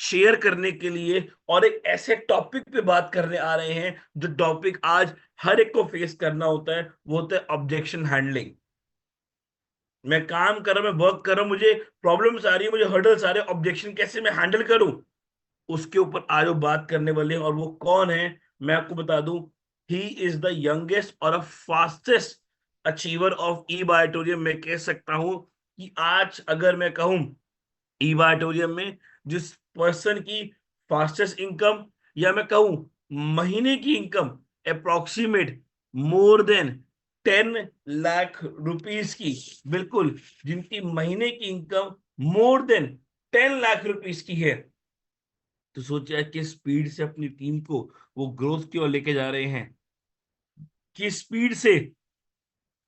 Share करने के लिए और एक ऐसे टॉपिक पे बात करने आ रहे हैं जो टॉपिक आज हर एक को फेस करना होता है, वो होता है ऑब्जेक्शन हैंडलिंग। मैं काम कर रहा हूं, मैं वर्क कर रहा हूं, मुझे प्रॉब्लम्स आ रही है, मुझे हर्डल्स आ रहे हैं, ऑब्जेक्शन कैसे मैं हैंडल करूं, उसके ऊपर आज वो बात करने वाले हैं। और वो कौन है, मैं आपको बता दूं, ही इज द यंगेस्ट और फास्टेस्ट अचीवर ऑफ ई बायोटोरियम। मैं कह सकता हूं कि आज अगर मैं कहूं ई बायोटोरियम में जिस पर्सन की फास्टेस्ट इनकम, या मैं कहूं महीने की income approximate more than 10 lakh rupees की, बिल्कुल, जिनकी महीने की income more than 10 lakh rupees की है, तो सोचा किस स्पीड से अपनी टीम को वो ग्रोथ की ओर लेके जा रहे हैं, किस स्पीड से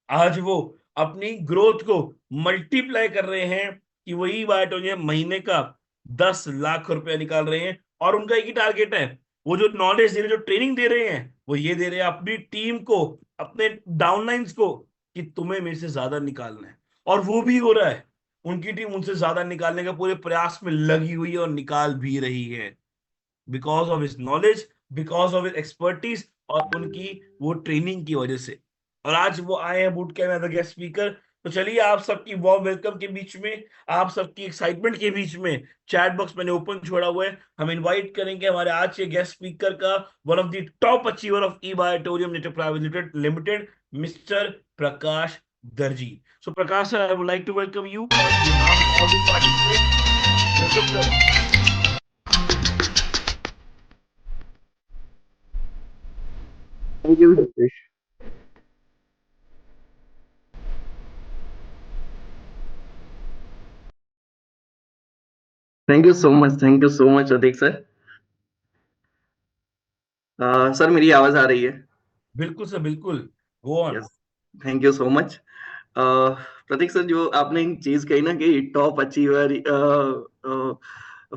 आज वो अपनी ग्रोथ को मल्टीप्लाई कर रहे हैं, कि वही बात हो जाए महीने का 10 लाख रुपया निकाल रहे हैं। और उनका एक ही टारगेट है, वो जो नॉलेज दे रहे हैं, जो ट्रेनिंग दे रहे हैं, वो ये दे रहे हैं अपनी टीम को, अपने डाउनलाइंस को, कि तुम्हें मेरे से ज्यादा निकालना है। और वो भी हो रहा है, उनकी टीम उनसे ज्यादा निकालने का पूरे प्रयास में लगी हुई है और निकाल भी रही है, because of his knowledge, because of his expertise, और उनकी वो ट्रेनिंग की वजह से। और आज वो आए हैं boot camp as a guest speaker. तो चलिए, आप सबकी वार्म वेलकम के बीच में, आप सबकी एक्साइटमेंट के बीच में, चैट बॉक्स मैंने ओपन छोड़ा हुआ है, हम इनवाइट करेंगे हमारे आज के गेस्ट स्पीकर का, one of the top achiever of E biotorium nature private limited, mister Prakash Darji. So Prakash sir, I would like to welcome you on behalf of all the participants. Welcome sir. Thank you Ritesh. Thank you so much, thank you so much Adik sir. Sir मेरी आवाज आ रही है? बिल्कुल sir, बिल्कुल, go on. Yes, thank you so much. Prateek sir, जो आपने एक चीज कही ना कि टॉप अचीवर,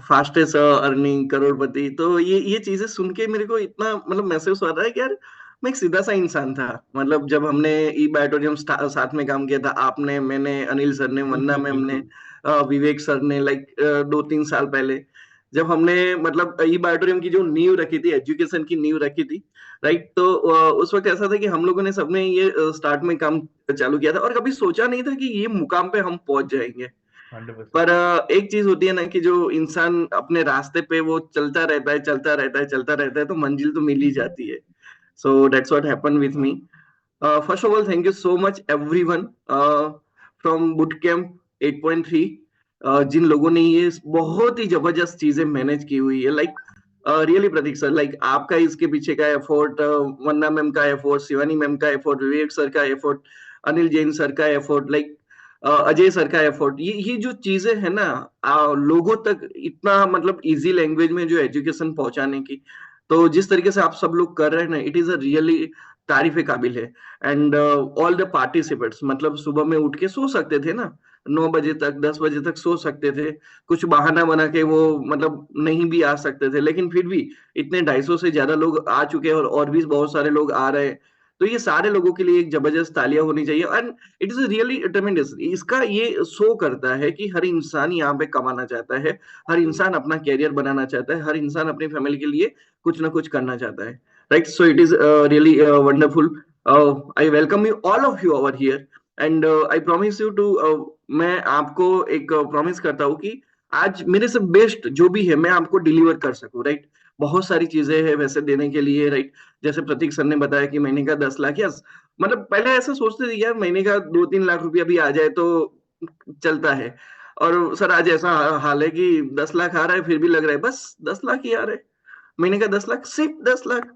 फास्टेस्ट अर्निंग करोड़पति, तो ये चीजें सुन के मेरे को इतना मतलब महसूस हो रहा है कि यार मैं एक सीधा सा इंसान था। मतलब जब हमने ई बैटोरियम साथ में काम किया था, आपने, मैंने, अनिल सर ने, वंदना बिल्कुल मैम ने, बिल्कुल। विवेक सर ने, लाइक 2-3 साल पहले जब हमने मतलब ई बैटोरियम की जो नींव रखी थी, एजुकेशन की नींव रखी थी, राइट। तो उस वक्त ऐसा था कि हम लोगों ने सबने ये स्टार्ट में काम चालू किया था और कभी सोचा नहीं था कि ये मुकाम पे हम पहुंच जाएंगे। 100%। पर एक चीज होती है ना कि जो इंसान अपने रास्ते पे वो चलता रहता है, चलता रहता है, चलता रहता है, तो मंजिल तो मिल ही जाती है। So that's what happened with me. First of all, thank you so much everyone from boot camp 8.3, जिन लोगों ने ये बहुत ही जबरदस्त चीजें मैनेज की हुई है, लाइक रियली प्रतीक सर, लाइक आपका इसके पीछे का एफर्ट, वंदना मैम का एफर्ट, शिवानी मैम का एफर्ट, विवेक सर का एफर्ट, अनिल जैन सर का एफर्ट, लाइक अजय सर का एफर्ट, ये जो चीजें है ना, लोगों तक इतना मतलब इजी लैंग्वेज में जो एजुकेशन पहुंचाने की, तो जिस तरीके से आप सब लोग कर रहे हैं ना, इट इज अ रियली तारीफ काबिल है। एंड ऑल द पार्टिसिपेंट्स, मतलब सुबह में उठ के सो सकते थे ना, 9 बजे तक, 10 बजे तक सो सकते थे, कुछ बहाना बना के वो मतलब नहीं भी आ सकते थे, लेकिन फिर भी इतने 250 से ज्यादा लोग आ चुके हैं और भी बहुत सारे लोग आ रहे हैं। तो ये सारे लोगों के लिए एक जबरदस्त तालियां होनी चाहिए। And it is really ट्रेमेंडस। इसका ये शो करता है कि हर इंसान यहाँ पे कमाना चाहता है, हर इंसान अपना कैरियर बनाना चाहता है, हर इंसान अपनी फैमिली के लिए कुछ ना कुछ करना चाहता है, right. So it is really wonderful. I welcome you all of you over here. And I promise you to, मैं आपको एक प्रॉमिस करता हूँ कि आज मेरे से बेस्ट जो भी है मैं आपको डिलीवर कर सकूं, राइट। बहुत सारी चीजें हैं वैसे देने के लिए, राइट। जैसे प्रतीक सर ने बताया कि महीने का 10 लाख, यस। मतलब पहले ऐसा सोचते थे यार महीने का 2-3 लाख रुपया भी आ जाए तो चलता है। और सर आज ऐसा हाल है कि 10 लाख आ रहा है फिर भी लग रहा है बस 10 लाख ही आ रहा है, महीने का 10 लाख, सिर्फ 10 लाख।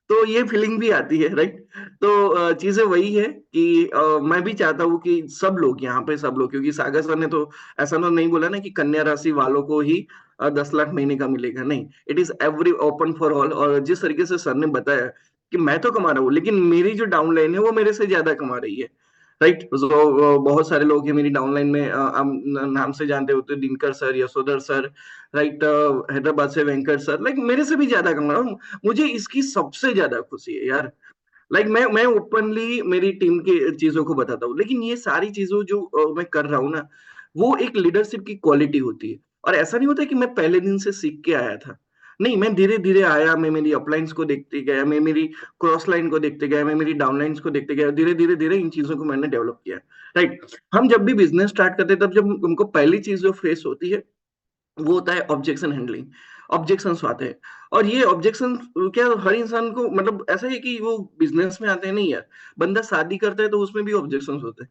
तो ये फीलिंग भी आती है, राइट। तो चीजें वही है कि मैं भी चाहता हूँ कि सब लोग यहाँ पे, सब लोग, क्योंकि सागर सर ने तो ऐसा तो नहीं बोला ना कि कन्या राशि वालों को ही 10 लाख महीने का मिलेगा, नहीं। It is every open for all. और जिस तरीके से सर ने बताया कि मैं तो कमा रहा हूँ लेकिन मेरी जो डाउनलाइन है वो मेरे से ज्यादा कमा रही है, राइट। तो बहुत सारे लोग हैं मेरी डाउनलाइन में, आप नाम से जानते होते, Dinkar sir, Yashodhar sir, right, Hyderabad से वेंकट सर, लाइक मेरे से भी ज्यादा कमा रहा हूँ। मुझे इसकी सबसे ज्यादा खुशी है यार। लाइक मैं ओपनली मेरी टीम की चीजों को बताता हूँ, लेकिन ये सारी चीजों जो मैं कर रहा हूँ ना, वो एक लीडरशिप की क्वालिटी होती है। और ऐसा नहीं होता कि मैं पहले दिन से सीख के आया था, नहीं, मैं धीरे धीरे आया, मैं मेरी अपलाइंस को देखते गया, मैं मेरी क्रॉस लाइन को देखते गया, मैं मेरी डाउनलाइंस को देखते गया, धीरे धीरे धीरे इन चीजों को मैंने डेवलप किया। राइट। हम जब भी बिजनेस स्टार्ट करते हैं तब जब हमको पहली चीज जो फेस होती है वो होता है ऑब्जेक्शन हैंडलिंग। ऑब्जेक्शंस आते हैं, और ये ऑब्जेक्शन क्या हर इंसान को मतलब ऐसा है कि वो बिजनेस में आते हैं, नहीं यार, बंदा शादी करता है तो उसमें भी ऑब्जेक्शंस होते हैं,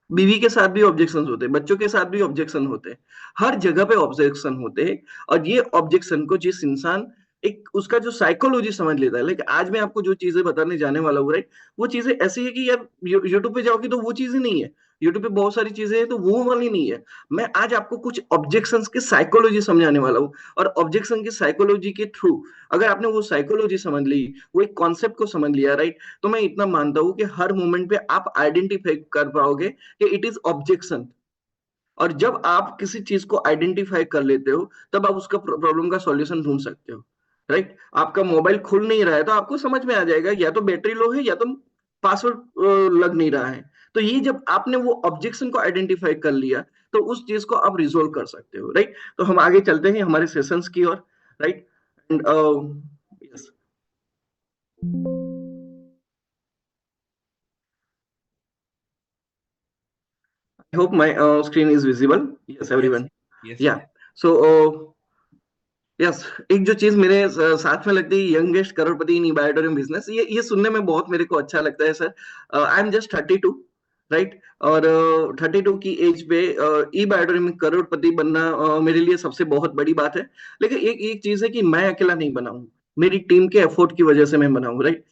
बीवी के साथ भी ऑब्जेक्शन होते हैं, बच्चों के साथ भी ऑब्जेक्शन होते हैं, हर जगह पे ऑब्जेक्शन होते हैं। और ये ऑब्जेक्शन को जिस इंसान एक उसका जो साइकोलॉजी समझ लेता है, लेकिन आज मैं आपको जो चीजें बताने जाने वाला हूँ, राइट, वो चीजें ऐसी है कि यार यूट्यूब पे जाओगे तो वो चीजें नहीं है, यूट्यूब पे बहुत सारी चीजें हैं तो वो वाली नहीं है। मैं आज आपको कुछ ऑब्जेक्शंस की साइकोलॉजी समझाने वाला हूँ, और ऑब्जेक्शन की साइकोलॉजी के थ्रू अगर आपने वो साइकोलॉजी समझ ली, वो एक कॉन्सेप्ट को समझ लिया, राइट, तो मैं इतना मानता हूँ कि हर मोमेंट पे आप आइडेंटिफाई कर पाओगे कि इट इज ऑब्जेक्शन। और जब आप किसी चीज को आइडेंटिफाई कर लेते हो तब आप उसका प्रॉब्लम का सॉल्यूशन ढूंढ सकते हो। राइट। आपका मोबाइल खुल नहीं रहा है तो आपको समझ में आ जाएगा या तो बैटरी लो है या तो पासवर्ड लग नहीं रहा है। तो ये जब आपने वो ऑब्जेक्शन को आइडेंटिफाई कर लिया तो उस चीज को आप रिजोल्व कर सकते हो। राइट। तो हम आगे चलते हैं हमारे सेशंस की ओर। Right. And yes, I hope my screen is visible. Yes Yes, everyone. yes, yeah yes. So yes, एक जो चीज मेरे साथ में लगती है, यंगेस्ट करोड़पति इन बायोडोरियम बिजनेस, ये सुनने में बहुत मेरे को अच्छा लगता है sir. I am just 32। Right. और 32 की एज पे ई बायोडोरियम में करोड़पति बनना मेरे लिए सबसे बहुत बड़ी बात है। लेकिन एक एक चीज है कि मैं अकेला नहीं बना हूँ, मेरी टीम के एफर्ट की वजह से मैं बना हूँ। राइट।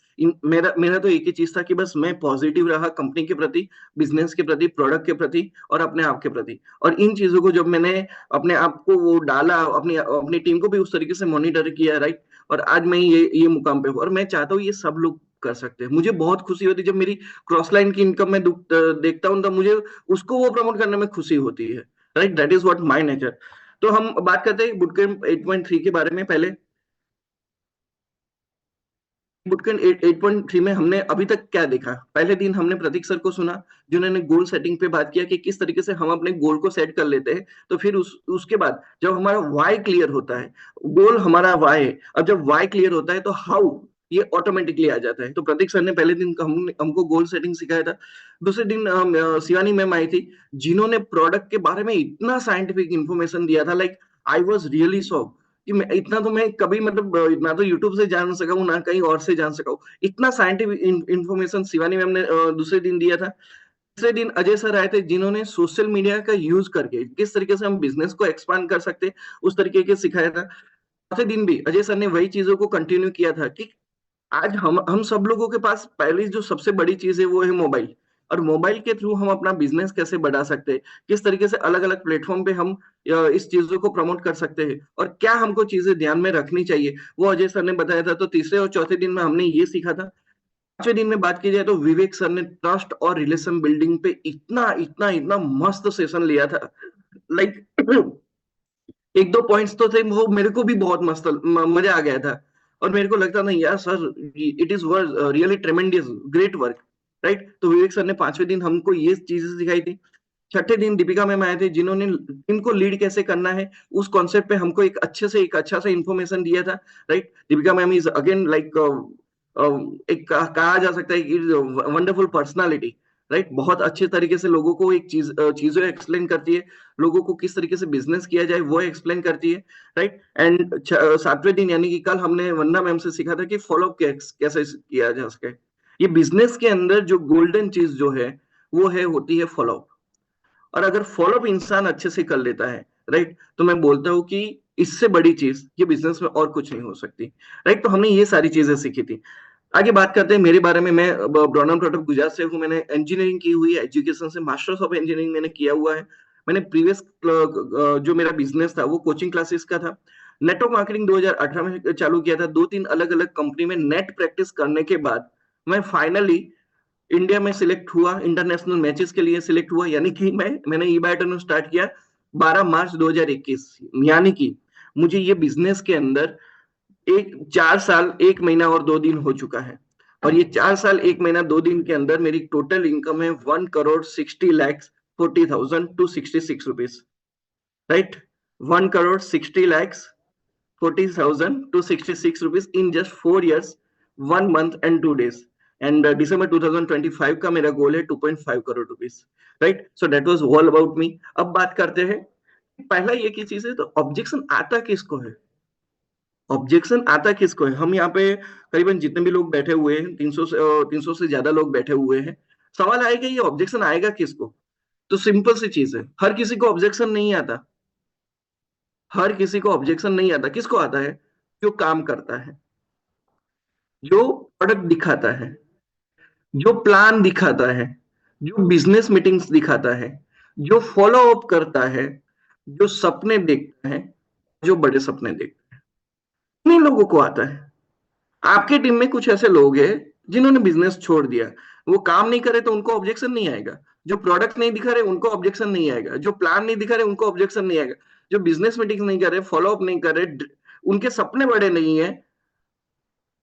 मेरा मेरा तो एक ही चीज था कि बस मैं पॉजिटिव रहा कंपनी के प्रति, बिजनेस के प्रति, प्रोडक्ट के प्रति और अपने आप के प्रति। और इन चीजों को जब मैंने अपने आप को वो डाला, अपनी अपनी टीम को भी उस तरीके से मॉनिटर किया, राइट, और आज मैं ये मुकाम पे हूँ, और मैं चाहता हूँ ये सब लोग कर सकते हैं। मुझे बहुत खुशी होती है जब मेरी क्रॉस लाइन की इनकम में देखता हूँ, तो मुझे उसको वो प्रमोट करने में खुशी होती है। Right, that is what my nature. तो हम बात करते हैं बुटकैम्प 8.3 के बारे में। पहले बुटकैम्प 8.3 में हमने अभी तक क्या देखा? पहले दिन हमने प्रतीक सर को सुना जिन्होंने गोल सेटिंग पे बात किया कि किस तरीके से हम अपने गोल को सेट कर लेते हैं। तो फिर उसके बाद जब हमारा वाई क्लियर होता है, गोल हमारा वाई है, अब जब वाई क्लियर होता है तो हाउ ये ऑटोमेटिकली आ जाता है। तो प्रतीक सर ने पहले दिन हमको गोल सेटिंग सिखाया था। दूसरे दिन शिवानी मैम आई थी जिन्होंने प्रोडक्ट के बारे में इतना साइंटिफिक इंफॉर्मेशन दिया था, like I was really shocked कि मैं इतना तो मैं कभी मतलब ना तो यूट्यूब से जान सका हूँ ना कहीं और से जान सका हूँ। इतना साइंटिफिक इंफॉर्मेशन शिवानी मैम ने दूसरे दिन दिया था। तीसरे दिन अजय सर आए थे जिन्होंने सोशल मीडिया का यूज करके किस तरीके से हम बिजनेस को एक्सपांड कर सकते उस तरीके के सिखाया था। चौथे दिन भी अजय सर ने वही चीजों को कंटिन्यू किया था कि आज हम सब लोगों के पास पहली जो सबसे बड़ी चीज है वो है मोबाइल। और मोबाइल के थ्रू हम अपना बिजनेस कैसे बढ़ा सकते हैं, किस तरीके से अलग अलग प्लेटफॉर्म पे हम इस चीजों को प्रमोट कर सकते हैं, और क्या हमको चीजें ध्यान में रखनी चाहिए, वो अजय सर ने बताया था। तो तीसरे और चौथे दिन में हमने ये सीखा था। पांचवें दिन में बात की जाए तो विवेक सर ने ट्रस्ट और रिलेशन बिल्डिंग पे इतना इतना इतना मस्त सेशन लिया था। लाइक एक दो पॉइंट्स तो थे वो मेरे को भी बहुत मस्त मजा आ गया था। और मेरे को लगता नहीं यार sir, it is work really tremendous great work. Right. तो विवेक सर ने पांचवें दिन हमको ये चीजें सिखाई थी। छठे दिन दीपिका मैम आए थे जिन्होंने टीम को लीड कैसे करना है उस कॉन्सेप्ट पे हमको एक अच्छा सा इंफॉर्मेशन दिया था। Right. Deepika ma'am is again like एक कहा जा सकता है कि वंडरफुल पर्सनालिटी। राइट। बहुत अच्छे तरीके से लोगों को एक चीजों एक्सप्लेन करती है, लोगों को किस तरीके से बिजनेस किया जाए वो एक्सप्लेन करती है। राइट। एंड सातवें दिन यानी कि कल हमने वंदना मैम से सीखा था कि फॉलो कैसे किया जा सके। ये बिजनेस के अंदर जो गोल्डन चीज जो है वो है होती है फॉलो। और अगर फॉलोअप इंसान अच्छे से कर लेता है, राइट, तो मैं बोलता हूँ कि इससे बड़ी चीज ये बिजनेस में और कुछ नहीं हो सकती। राइट। तो हमने ये सारी चीजें सीखी थी। आगे बात करते हैं मेरे बारे में। मैं ब्रॉनम प्रोडक्ट गुजरात से हूँ। मैंने इंजीनियरिंग की हुई है, एजुकेशन से मास्टर्स ऑफ इंजीनियरिंग मैंने किया हुआ है। मैंने प्रीवियस जो मेरा बिजनेस था वो कोचिंग क्लासेस का था। नेटवर्क मार्केटिंग 2018 में चालू किया था। दो तीन अलग अलग कंपनी में नेट प्रैक्टिस करने के बाद मैं फाइनली इंडिया में सिलेक्ट हुआ, इंटरनेशनल मैचेस के लिए सिलेक्ट हुआ। यानी कि मैंने ई बैटन स्टार्ट किया 12 मार्च 2021। यानी कि मुझे ये बिजनेस के अंदर एक 4 साल 1 महीना और 2 दिन हो चुका है। और ये 4 साल 1 महीना 2 दिन के अंदर मेरी टोटल इनकम है 1 crore 60 lakh 40,000 to 66 rupees. Right. 1,60,40,000 to 66 rupees in just 4 years, 1 month and 2 days. And दिसंबर 2025 का मेरा गोल है 2.5 crore rupees, right? So that was all about me. अब बात करते हैं, पहला ये की चीज है, तो ऑब्जेक्शन आता किसको है? ऑब्जेक्शन आता किसको है? हम यहाँ पे करीबन जितने भी लोग बैठे हुए हैं, 300 से ज्यादा लोग बैठे हुए हैं. सवाल आएगा ये ऑब्जेक्शन आएगा किसको? तो सिंपल सी चीज है, हर किसी को ऑब्जेक्शन नहीं आता. हर किसी को ऑब्जेक्शन नहीं आता. किसको आता है? जो काम करता है, जो प्रोडक्ट दिखाता है, जो प्लान दिखाता है, जो बिजनेस मीटिंग्स दिखाता है, जो फॉलो अप करता है, जो सपने देखता है, जो बड़े सपने देखता है, इन्हीं लोगों को आता है. आपके टीम में कुछ ऐसे लोग हैं जिन्होंने बिजनेस छोड़ दिया, वो काम नहीं करे तो उनको ऑब्जेक्शन नहीं आएगा. जो प्रोडक्ट नहीं दिखा रहे उनको ऑब्जेक्शन नहीं आएगा. जो प्लान नहीं दिखा रहे उनको ऑब्जेक्शन नहीं आएगा. जो बिजनेस मीटिंग नहीं कर रहे, फॉलो अप नहीं कर रहे, उनके सपने बड़े नहीं है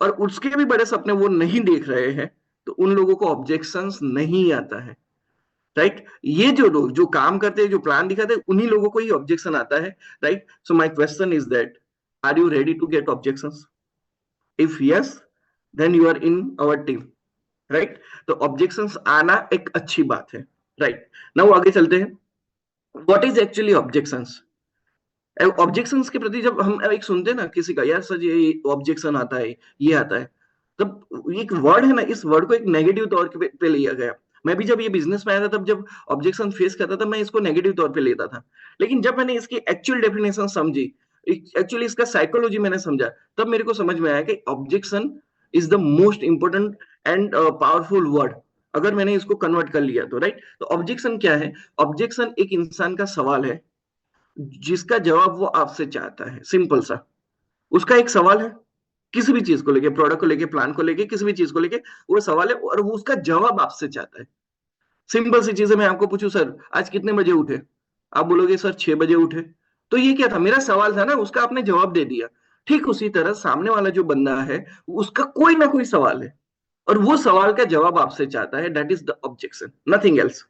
और उसके भी बड़े सपने वो नहीं देख रहे हैं, तो उन लोगों को ऑब्जेक्शंस नहीं आता है, राइट? ये जो लोग जो काम करते हैं, जो प्लान दिखाते हैं, उन्हीं लोगों को ही ऑब्जेक्शन आता है, right? So my question is that, are you ready to get objections? If yes, then you are in our team, right? तो ऑब्जेक्शंस आना एक अच्छी बात है, राइट? नाउ आगे चलते हैं. What is actually objections? Objections के प्रति जब हम एक सुनते हैं ना किसी का, यार सर ये ऑब्जेक्शन आता है, ये आता है, तब एक वर्ड है ना, इस वर्ड को एक नेगेटिव तौर पे लिया गया. मैं भी जब ये बिजनेस में आया था, तब जब ऑब्जेक्शन फेस करता था, मैं इसको नेगेटिव तौर पे लेता था. लेकिन जब मैंने इसकी एक्चुअल डेफिनेशन समझी, एक्चुअली इसका साइकोलॉजी मैंने समझा, तब मेरे को समझ में आया कि objection is the most important and powerful word, अगर मैंने इसको कन्वर्ट कर लिया तो, राइट? तो ऑब्जेक्शन क्या है? ऑब्जेक्शन एक इंसान का सवाल है जिसका जवाब वो आपसे चाहता है. सिंपल सा उसका एक सवाल है, किसी भी चीज को लेके, प्रोडक्ट को लेके, प्लान को लेके, किसी भी चीज को लेके वो सवाल है और वो उसका जवाब आपसे चाहता है. सिंपल सी चीज है, मैं आपको पूछूं सर आज कितने बजे उठे, आप बोलोगे सर 6 बजे उठे. तो ये क्या था? मेरा सवाल था ना, उसका आपने जवाब दे दिया. ठीक उसी तरह सामने वाला जो बंदा है, उसका कोई ना कोई सवाल है और वो सवाल का जवाब आपसे चाहता है. That is the objection, nothing else.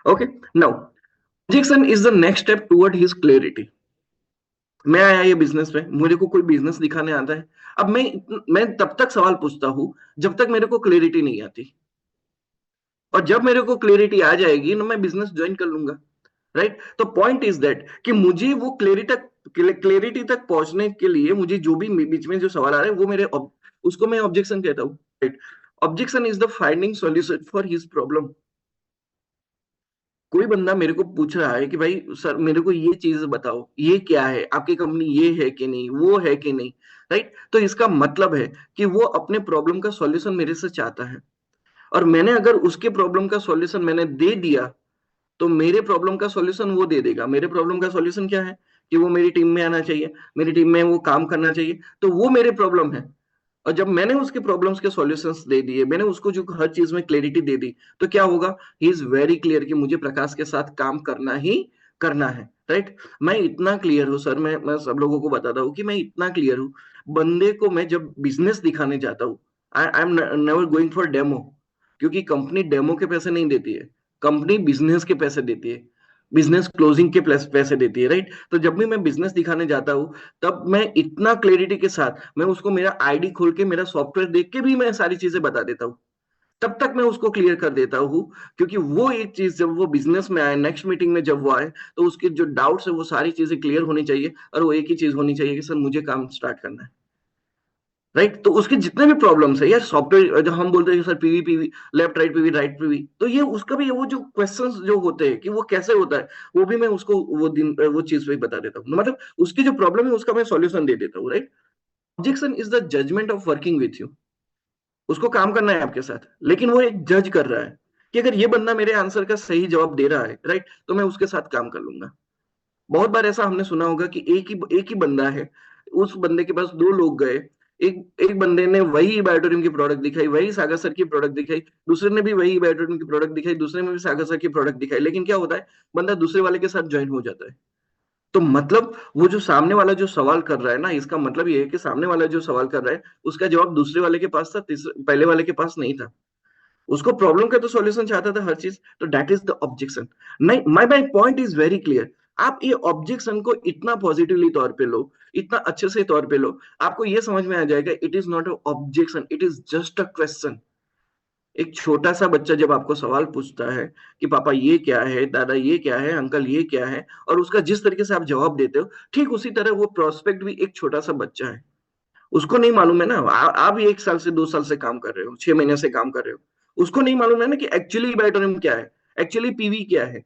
Okay, now objection is the next step toward his clarity. मैं आया ये बिजनेस में, मेरे को कोई बिजनेस दिखाने आता है. अब मैं तब तक सवाल पूछता हूं जब तक मेरे को क्लैरिटी नहीं आती, और जब मेरे को क्लैरिटी आ जाएगी ना, मैं बिजनेस ज्वाइन कर लूंगा, राइट? तो पॉइंट इज दैट कि मुझे वो क्लैरिटी तक पहुंचने के लिए मुझे जो भी बीच में जो सवाल आ रहे हैं वो उसको मैं ऑब्जेक्शन कहता हूँ, right? Objection is the finding solution for his problem. कोई बंदा मेरे को पूछ रहा है कि भाई सर मेरे को ये चीज बताओ, ये क्या है, आपकी कंपनी ये है कि नहीं, वो है कि नहीं, राइट? तो इसका मतलब है कि वो अपने प्रॉब्लम का सॉल्यूशन मेरे से चाहता है, और मैंने अगर उसके प्रॉब्लम का सॉल्यूशन मैंने दे दिया, तो मेरे प्रॉब्लम का सॉल्यूशन वो दे देगा. मेरे प्रॉब्लम का सॉल्यूशन क्या है? कि वो मेरी टीम में आना चाहिए, मेरी टीम में वो काम करना चाहिए. तो वो मेरे प्रॉब्लम है, और जब मैंने उसके प्रॉब्लम्स के सॉल्यूशंस दे दिए, मैंने उसको जो हर चीज में क्लैरिटी दे दी, तो क्या होगा? ही इज वेरी क्लियर कि मुझे प्रकाश के साथ काम करना ही करना है, राइट? मैं इतना क्लियर हूं सर, मैं सब लोगों को बताता हूँ कि मैं इतना क्लियर हूँ. बंदे को मैं जब बिजनेस दिखाने जाता हूँ, I am never going for demo, क्योंकि कंपनी डेमो के पैसे नहीं देती है, कंपनी बिजनेस के पैसे देती है, बिजनेस क्लोजिंग के पैसे देती है, राइट? तो जब भी मैं बिजनेस दिखाने जाता हूँ, तब मैं इतना क्लैरिटी के साथ मैं उसको मेरा आईडी खोल के, मेरा सॉफ्टवेयर देख के भी मैं सारी चीजें बता देता हूँ. तब तक मैं उसको क्लियर कर देता हूँ, क्योंकि वो एक चीज जब वो बिजनेस में आए, नेक्स्ट मीटिंग में जब वो आए, तो उसके जो डाउट्स है वो सारी चीजें क्लियर होनी चाहिए, और वो एक ही चीज होनी चाहिए कि सर मुझे काम स्टार्ट करना है, राइट? तो उसके जितने भी प्रॉब्लम्स है यार, सॉफ्टवेयर जो हम बोलते हैं sir PV PV, left right PV right PV, तो ये उसका भी वो जो क्वेश्चंस जो होते हैं कि वो कैसे होता है, वो भी मैं उसको वो चीज पे बता देता हूँ. मतलब उसकी जो प्रॉब्लम है उसका मैं सॉल्यूशन दे देता हूँ, right? Objection is the judgement of working with you. उसको काम करना है आपके साथ, लेकिन वो एक जज कर रहा है कि अगर ये बंदा मेरे आंसर का सही जवाब दे रहा है, राइट, तो मैं उसके साथ काम कर लूंगा. बहुत बार ऐसा हमने सुना होगा कि एक ही बंदा है, उस बंदे के पास दो लोग गए, एक एक बंदे ने वही बायोटोरियम की प्रोडक्ट दिखाई, वही सागर सर की प्रोडक्ट दिखाई, दूसरे ने भी वही बायोटोरियम की प्रोडक्ट दिखाई, दूसरे ने भी सागर सर की प्रोडक्ट दिखाई, लेकिन क्या होता है? बंदा दूसरे वाले के साथ ज्वाइन हो जाता है. तो मतलब वो जो सामने वाला जो सवाल कर रहा है ना, इसका मतलब ये है कि सामने वाला जो सवाल कर रहा है उसका जवाब दूसरे वाले के पास था, पहले वाले के पास नहीं था. उसको प्रॉब्लम का तो सॉल्यूशन चाहता था हर चीज. तो दैट इज द ऑब्जेक्शन. नहीं, my point is very clear. आप ये ऑब्जेक्शन को इतना पॉजिटिवली तौर पे लो, इतना अच्छे से तौर पे लो, आपको ये समझ में आ जाएगा it is not a objection, it is just a question. एक छोटा सा बच्चा जब आपको सवाल पूछता है कि पापा ये क्या है, दादा ये क्या है, अंकल ये क्या है, और उसका जिस तरीके से आप जवाब देते हो, ठीक उसी तरह वो प्रोस्पेक्ट भी एक छोटा सा बच्चा है। उसको नहीं मालूम है ना, आप भी 1 साल से 2 साल से काम कर रहे हो, 6 महीने से काम कर रहे हो, उसको नहीं मालूम है ना कि एक्चुअली बैटोनियम क्या है, एक्चुअली पीवी क्या है,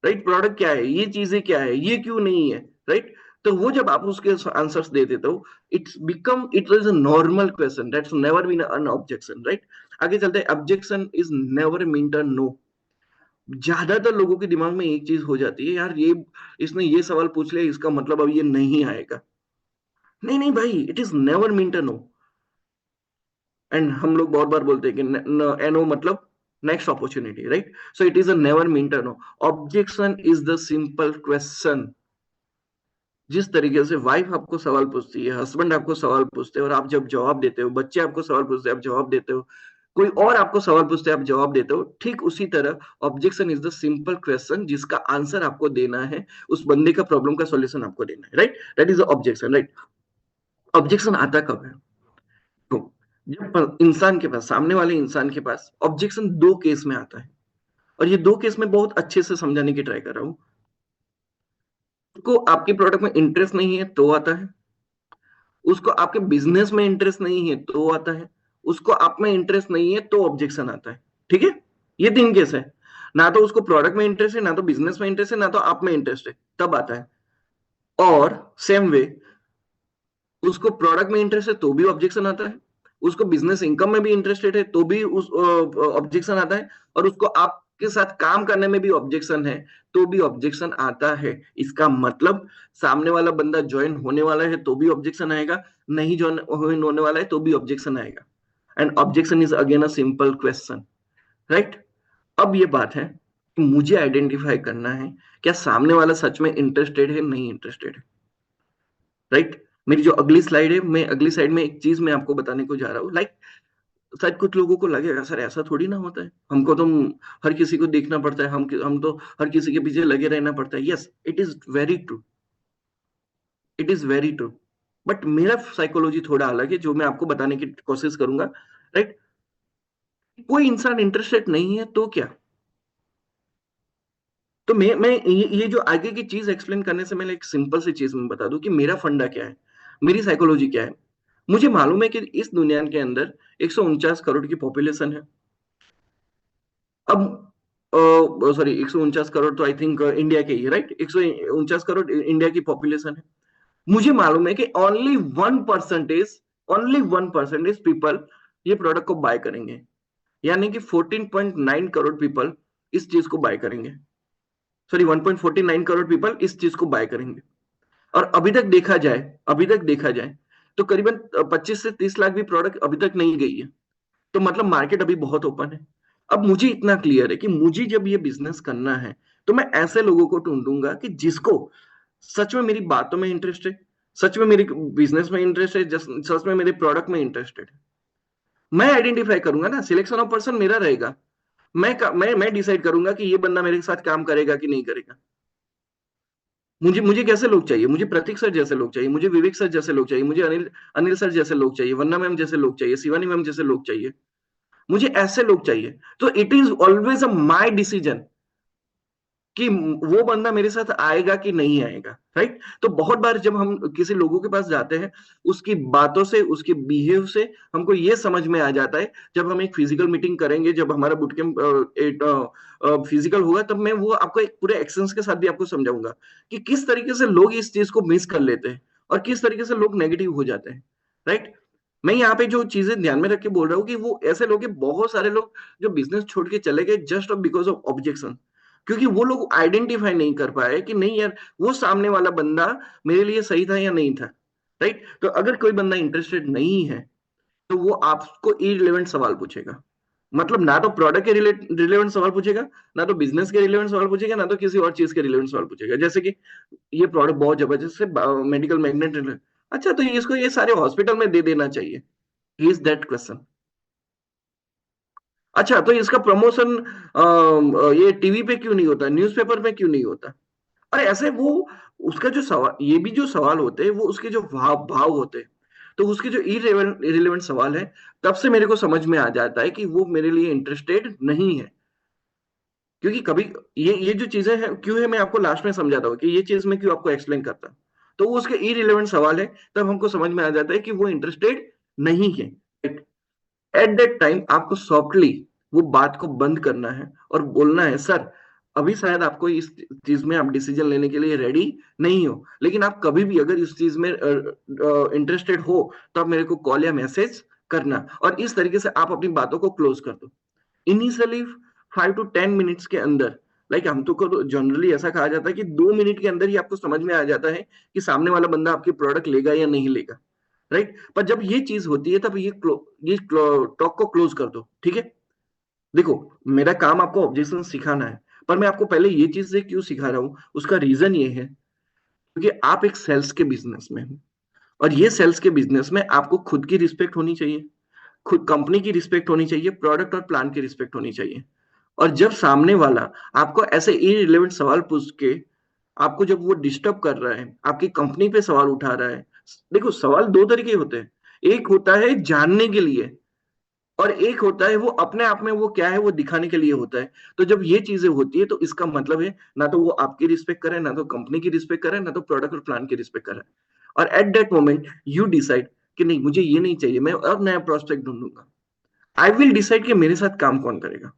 राइट, प्रोडक्ट क्या है, ये चीजें क्या है, ये क्यों नहीं है, राइट। तो वो जब आप उसके आंसर्स दे देते हो, it is a normal question, that's never been an objection, right. आगे चलते हैं, objection is never mean a no. ज्यादातर लोगों के दिमाग में एक चीज हो जाती है, यार ये इसने ये सवाल पूछ लिया, इसका मतलब अब ये नहीं आएगा। नहीं नहीं भाई, it is never mean a no. And हम लोग बहुत बार बोलते हैं कि एनो मतलब next opportunity, right. So it is a never mean to no. Objection is the simple question. जिस तरीके से वाइफ आपको सवाल पूछती है, हस्बैंड आपको सवाल पूछते हैं और आप जब जवाब देते हो, बच्चे आपको सवाल पूछते हैं आप जवाब देते हो, कोई और आपको सवाल पूछते हैं आप जवाब देते हो, ठीक उसी तरह objection is the simple question जिसका आंसर आपको देना है, उस बंदे का प्रॉब्लम का सॉल्यूशन आपको देना है, right. That is objection, right. Objection आता कब है? तो जब इंसान के पास, सामने वाले इंसान के पास ऑब्जेक्शन दो केस में आता है, और ये दो केस में बहुत अच्छे से समझाने की ट्राई कर रहा हूं। उसको आपके प्रोडक्ट में इंटरेस्ट नहीं है तो आता है, उसको आपके बिजनेस में इंटरेस्ट नहीं है तो आता है, उसको आप में इंटरेस्ट नहीं है तो ऑब्जेक्शन आता है। ठीक है, ये 3 केस है। ना तो उसको प्रोडक्ट में इंटरेस्ट है, ना तो बिजनेस में इंटरेस्ट है, ना तो आप में इंटरेस्ट है, तब आता है। और सेम वे, उसको प्रोडक्ट में इंटरेस्ट है तो भी ऑब्जेक्शन आता है, उसको बिजनेस इनकम में भी इंटरेस्टेड है तो भी उस ऑब्जेक्शन आता है, और उसको आपके साथ काम करने में भी ऑब्जेक्शन है तो भी ऑब्जेक्शन आता है। इसका मतलब सामने वाला बंदा ज्वाइन होने वाला है तो भी ऑब्जेक्शन आएगा, नहीं ज्वाइन होने वाला है तो भी ऑब्जेक्शन आएगा। And objection is again a simple question, right. अब ये बात है कि मुझे आइडेंटिफाई करना है क्या सामने वाला सच में इंटरेस्टेड है, नहीं इंटरेस्टेड है, राइट। मेरी जो अगली स्लाइड है, मैं अगली साइड में एक चीज मैं आपको बताने को जा रहा हूँ, लाइक शायद कुछ लोगों को लगेगा सर ऐसा थोड़ी ना होता है, हमको तो हर किसी को देखना पड़ता है, हम तो हर किसी के पीछे लगे रहना पड़ता है। Yes, it is very true, it is very true. But मेरा साइकोलॉजी थोड़ा अलग है जो मैं आपको बताने की कोशिश करूंगा, राइट। कोई इंसान इंटरेस्टेड नहीं है तो क्या? तो मैं ये जो आगे की चीज एक्सप्लेन करने से पहले एक सिंपल सी चीज मैं बता दूं कि मेरा फंडा क्या है, मेरी साइकोलॉजी क्या है। मुझे मालूम है कि इस दुनिया के अंदर 149 करोड़ की पॉपुलेशन है। अब सॉरी, 149 करोड़ तो आई थिंक इंडिया के ही, राइट। 149 करोड़ इंडिया की पॉपुलेशन है। मुझे मालूम है कि ओनली 1% पीपल ये प्रोडक्ट को बाय करेंगे, यानी कि 14.9 करोड़ पीपल इस चीज को बाय करेंगे। सॉरी, 1.49 करोड़ पीपल इस चीज को बाय करेंगे। और अभी तक देखा जाए तो करीबन 25 से 30 लाख भी प्रोडक्ट अभी तक नहीं गई है। तो मतलब मार्केट अभी बहुत ओपन है। अब मुझे इतना क्लियर है कि मुझे जब ये बिजनेस करना है तो मैं ऐसे लोगों को ढूंढूंगा कि जिसको सच में मेरी बातों में इंटरेस्ट है, सच में मेरी बिजनेस में इंटरेस्ट है, सच में मेरे प्रोडक्ट में इंटरेस्टेड है। मैं आइडेंटिफाई करूंगा ना, सिलेक्शन ऑफ पर्सन मेरा रहेगा। मैं डिसाइड करूंगा कि ये बंदा मेरे साथ काम करेगा कि नहीं करेगा। मुझे मुझे कैसे लोग चाहिए? मुझे प्रतीक सर जैसे लोग चाहिए, मुझे विवेक सर जैसे लोग चाहिए, मुझे अनिल अनिल सर जैसे लोग चाहिए, वन्ना मैम जैसे लोग चाहिए, शिवानी मैम जैसे लोग चाहिए। मुझे ऐसे लोग चाहिए। तो it is always a my decision कि वो बंदा मेरे साथ आएगा कि नहीं आएगा, राइट। तो बहुत बार जब हम किसी लोगों के पास जाते हैं, उसकी बातों से, उसके बिहेव से हमको ये समझ में आ जाता है। जब हम एक फिजिकल मीटिंग करेंगे, जब हमारा बुट कैंप फिजिकल होगा, तब मैं वो आपको एक पूरे एक्शंस के साथ भी आपको समझाऊंगा कि किस तरीके से लोग इस चीज को मिस कर लेते हैं और किस तरीके से लोग नेगेटिव हो जाते हैं, राइट। मैं यहाँ पे जो चीजें ध्यान में रख के बोल रहा हूँ कि वो ऐसे लोग हैं, बहुत सारे लोग जो बिजनेस छोड़ के चले गए जस्ट बिकॉज ऑफ ऑब्जेक्शन। क्योंकि वो लोग आइडेंटिफाई नहीं कर पाए कि नहीं यार, वो सामने वाला बंदा मेरे लिए सही था या नहीं था, राइट। तो अगर कोई बंदा इंटरेस्टेड नहीं है तो वो आपको इरिलेवेंट सवाल पूछेगा। मतलब ना तो प्रोडक्ट के रिलेवेंट सवाल पूछेगा, ना तो बिजनेस के रिलेवेंट सवाल पूछेगा, ना तो किसी और चीज के रिलेवेंट सवाल पूछेगा। जैसे कि ये प्रोडक्ट बहुत जबरदस्त है, मेडिकल मैग्नेट, अच्छा तो इसको ये सारे हॉस्पिटल में दे देना चाहिए। Is that question? अच्छा तो इसका प्रमोशन ये टीवी पे क्यों नहीं होता, न्यूज़पेपर में क्यों नहीं होता? और ऐसे वो उसका जो सवाल, ये भी जो सवाल होते हैं वो उसके जो भाव भाव होते हैं, तो उसके जो इरेलेवेंट सवाल है, तब से मेरे को समझ में आ जाता है कि वो मेरे लिए इंटरेस्टेड नहीं है। क्योंकि कभी ये जो चीजें हैं क्यों है, मैं आपको लास्ट में समझाता हूँ कि ये चीज मैं क्यों आपको एक्सप्लेन करता हूँ। तो वो उसके इरेलेवेंट सवाल है, तब हमको समझ में आ जाता है कि वो इंटरेस्टेड नहीं है। एट दैट टाइम आपको सॉफ्टली वो बात को बंद करना है और बोलना है, सर अभी शायद आपको इस चीज में आप डिसीजन लेने के लिए रेडी नहीं हो, लेकिन आप कभी भी अगर इस चीज में इंटरेस्टेड हो तो आप मेरे को कॉल या मैसेज करना, और इस तरीके से आप अपनी बातों को क्लोज कर दो। इनिशियली 5 to 10 मिनट्स के अंदर, लाइक हम तो जनरली ऐसा कहा जाता है कि 2 मिनट के अंदर ही आपको समझ में आ जाता है कि सामने वाला बंदा आपकी प्रोडक्ट लेगा या नहीं लेगा, राइट। पर जब ये चीज होती है तब ये टॉक को क्लोज कर दो, ठीक है। देखो, मेरा काम आपको ऑब्जेक्शन सिखाना है, पर मैं आपको पहले ये चीज से क्यों सिखा रहा हूँ, उसका रीजन ये है क्योंकि आप एक सेल्स के बिजनेस में हो, और ये सेल्स के बिजनेस में आपको खुद की रिस्पेक्ट होनी चाहिए, खुद कंपनी की रिस्पेक्ट होनी चाहिए, प्रोडक्ट और प्लान की रिस्पेक्ट होनी चाहिए। और जब सामने वाला आपको ऐसे इररिलेवेंट सवाल पूछ के आपको जब वो डिस्टर्ब कर रहा है, आपकी कंपनी पे सवाल उठा रहा है, देखो सवाल दो तरीके होते हैं, एक होता है जानने के लिए, और एक होता है वो अपने आप में वो क्या है वो दिखाने के लिए होता है। तो जब ये चीजें होती है तो इसका मतलब है ना तो वो आपकी रिस्पेक्ट करे, ना तो कंपनी की रिस्पेक्ट करे, ना तो प्रोडक्ट और प्लान की रिस्पेक्ट करे। और at that moment you decide कि नहीं, मुझे ये नहीं चाहिए, मैं अब नया प्रोस्पेक्ट ढूंढूंगा। आई विल डिसाइड कि मेरे साथ काम कौन करेगा।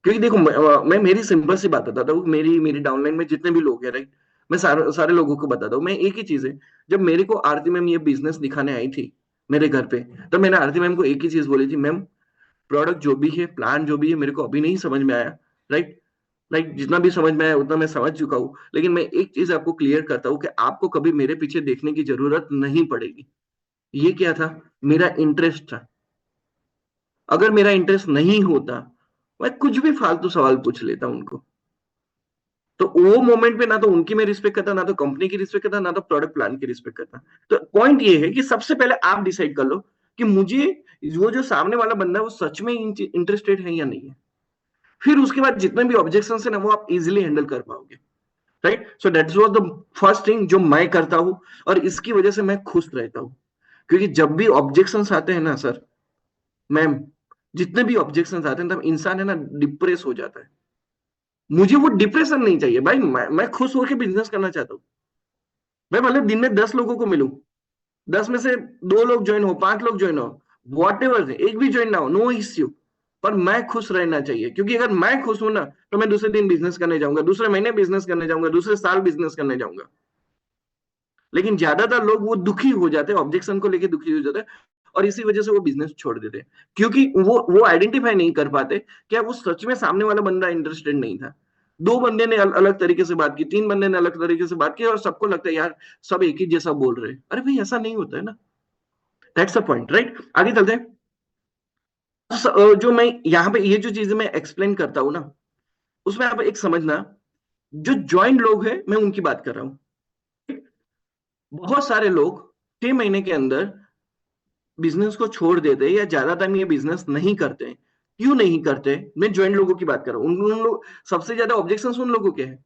क्योंकि देखो, मैं मेरी सिंपल सी बात बताता हूँ, मेरी मेरी डाउनलाइन में जितने भी लोग हैं, राइट, मैं सारे सारे लोगों को बताता हूँ। मैं एक ही चीज है, जब मेरे को आरती मैम ये बिजनेस दिखाने आई थी मेरे घर पे, तो मैंने आरती मैम को एक ही चीज बोली थी, मैम प्रोडक्ट जो भी है, प्लान जो भी है, मेरे को अभी नहीं समझ में आया, राइट। लाइक जितना भी समझ में आया उतना मैं समझ चुका हूँ, लेकिन मैं एक चीज आपको क्लियर करता हूँ कि आपको कभी मेरे पीछे देखने की जरूरत नहीं पड़ेगी। ये क्या था, मेरा इंटरेस्ट था। अगर मेरा इंटरेस्ट नहीं होता, मैं कुछ भी फालतू सवाल पूछ लेता उनको। तो वो मोमेंट पे ना तो उनकी मैं रिस्पेक्ट करता, ना तो कंपनी की रिस्पेक्ट करता, ना तो प्रोडक्ट प्लान की रिस्पेक्ट करता। तो पॉइंट ये है कि सबसे पहले आप डिसाइड कर लो कि मुझे वो जो सामने वाला बंदा है वो सच में इंटरेस्टेड है या नहीं है। फिर उसके बाद जितने भी ऑब्जेक्शन है ना वो आप इजिली हैंडल कर पाओगे, right. So that's was the first thing जो मैं करता हूँ, और इसकी वजह से मैं खुश रहता हूँ। क्योंकि जब भी ऑब्जेक्शन आते हैं ना सर, मैम, जितने भी ऑब्जेक्शन आते हैं तब इंसान है ना डिप्रेस हो जाता है। मुझे वो डिप्रेशन नहीं चाहिए भाई, मैं खुश होकर बिजनेस करना चाहता हूँ। मैं मतलब दिन में 10 लोगों को मिलूं, 10 में से 2 लोग ज्वाइन हो, 5 लोग ज्वाइन हो, वॉट एवर, एक भी ज्वाइन ना हो, नो इश्यू। पर मैं खुश रहना चाहिए, क्योंकि अगर मैं खुश हूं ना तो मैं दूसरे दिन बिजनेस करने जाऊंगा, दूसरे महीने बिजनेस करने जाऊंगा, दूसरे साल बिजनेस करने जाऊंगा। लेकिन ज्यादातर लोग वो दुखी हो जाते हैं, ऑब्जेक्शन को लेके दुखी हो जाते हैं, और इसी वजह से वो बिजनेस छोड़ देते हैं, क्योंकि वो आइडेंटिफाई नहीं कर पाते क्या वो सच में सामने वाला बंदा इंटरेस्टेड नहीं था। 2 बंदे ने अलग तरीके से बात की, 3 बंदे ने अलग तरीके से बात की, और सबको लगता है यार सब एक ही जैसा बोल रहे हैं। अरे भाई ऐसा नहीं होता है ना। That's the point, right. आगे चलते हैं। जो मैं यहाँ पे ये जो चीजें मैं एक्सप्लेन करता हूँ ना, उसमें आप एक समझना, जो ज्वाइंट लोग हैं मैं उनकी बात कर रहा हूँ। बहुत सारे लोग 6 महीने के अंदर बिजनेस को छोड़ देते हैं, या ज्यादा टाइम ये बिजनेस नहीं करते हैं। क्यों नहीं करते, मैं ज्वाइंट लोगों की बात कर रहा हूँ। उन लोग सबसे ज्यादा ऑब्जेक्शन उन लोगों के हैं,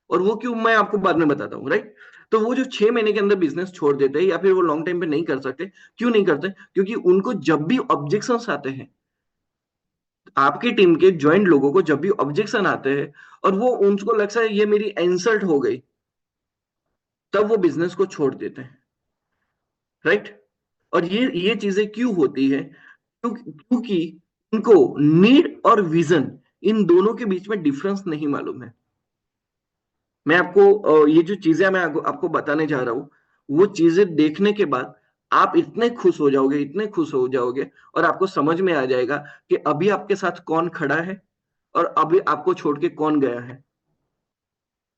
और वो क्यों मैं आपको बाद में बताता हूँ, राइट। तो वो जो 6 महीने के अंदर बिजनेस छोड़ देते हैं, या फिर वो लॉन्ग टाइम पे नहीं कर सकते, क्यों नहीं करते, क्योंकि उनको जब भी ऑब्जेक्शन आते हैं, आपकी टीम के ज्वाइंट लोगों को जब भी ऑब्जेक्शन आते हैं, और वो उनको लगता है ये मेरी इंसल्ट हो गई, तब वो बिजनेस को छोड़ देते हैं, राइट। और ये चीजें क्यों होती है, क्योंकि उनको नीड और विजन, इन दोनों के बीच में डिफरेंस नहीं मालूम है। मैं आपको ये जो चीजें मैं आपको बताने जा रहा हूं, वो चीजें देखने के बाद आप इतने खुश हो जाओगे, इतने खुश हो जाओगे, और आपको समझ में आ जाएगा कि अभी आपके साथ कौन खड़ा है और अभी आपको छोड़ के कौन गया है।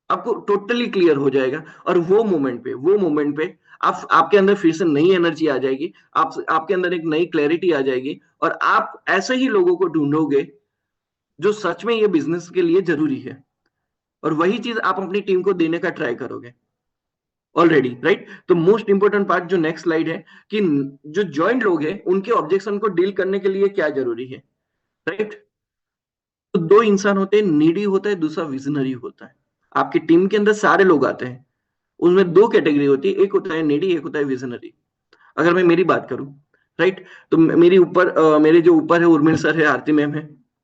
आपको टोटली क्लियर हो जाएगा, और वो मोमेंट पे आप आपके अंदर फिर से नई एनर्जी आ जाएगी, आपके अंदर एक नई क्लैरिटी आ जाएगी, और आप ऐसे ही लोगों को ढूंढोगे जो सच में ये बिजनेस के लिए जरूरी है, और वही चीज आप अपनी टीम को देने का ट्राई करोगे ऑलरेडी, राइट। तो मोस्ट इंपोर्टेंट पार्ट जो नेक्स्ट स्लाइड है, कि जो ज्वाइंट लोग हैं उनके ऑब्जेक्शन को डील करने के लिए क्या जरूरी है, राइट। तो 2 इंसान होते हैं, नीडी होता है, दूसरा विजनरी होता है। आपकी टीम के अंदर सारे लोग आते हैं, उसमें दो कैटेगरी होती है, एक होता है नीडी, एक होता है विजनरी। अगर मैं मेरी बात करूं, राइट, तो मेरी ऊपर मेरे जो ऊपर है उर्मिल सर है, आरती मैम है,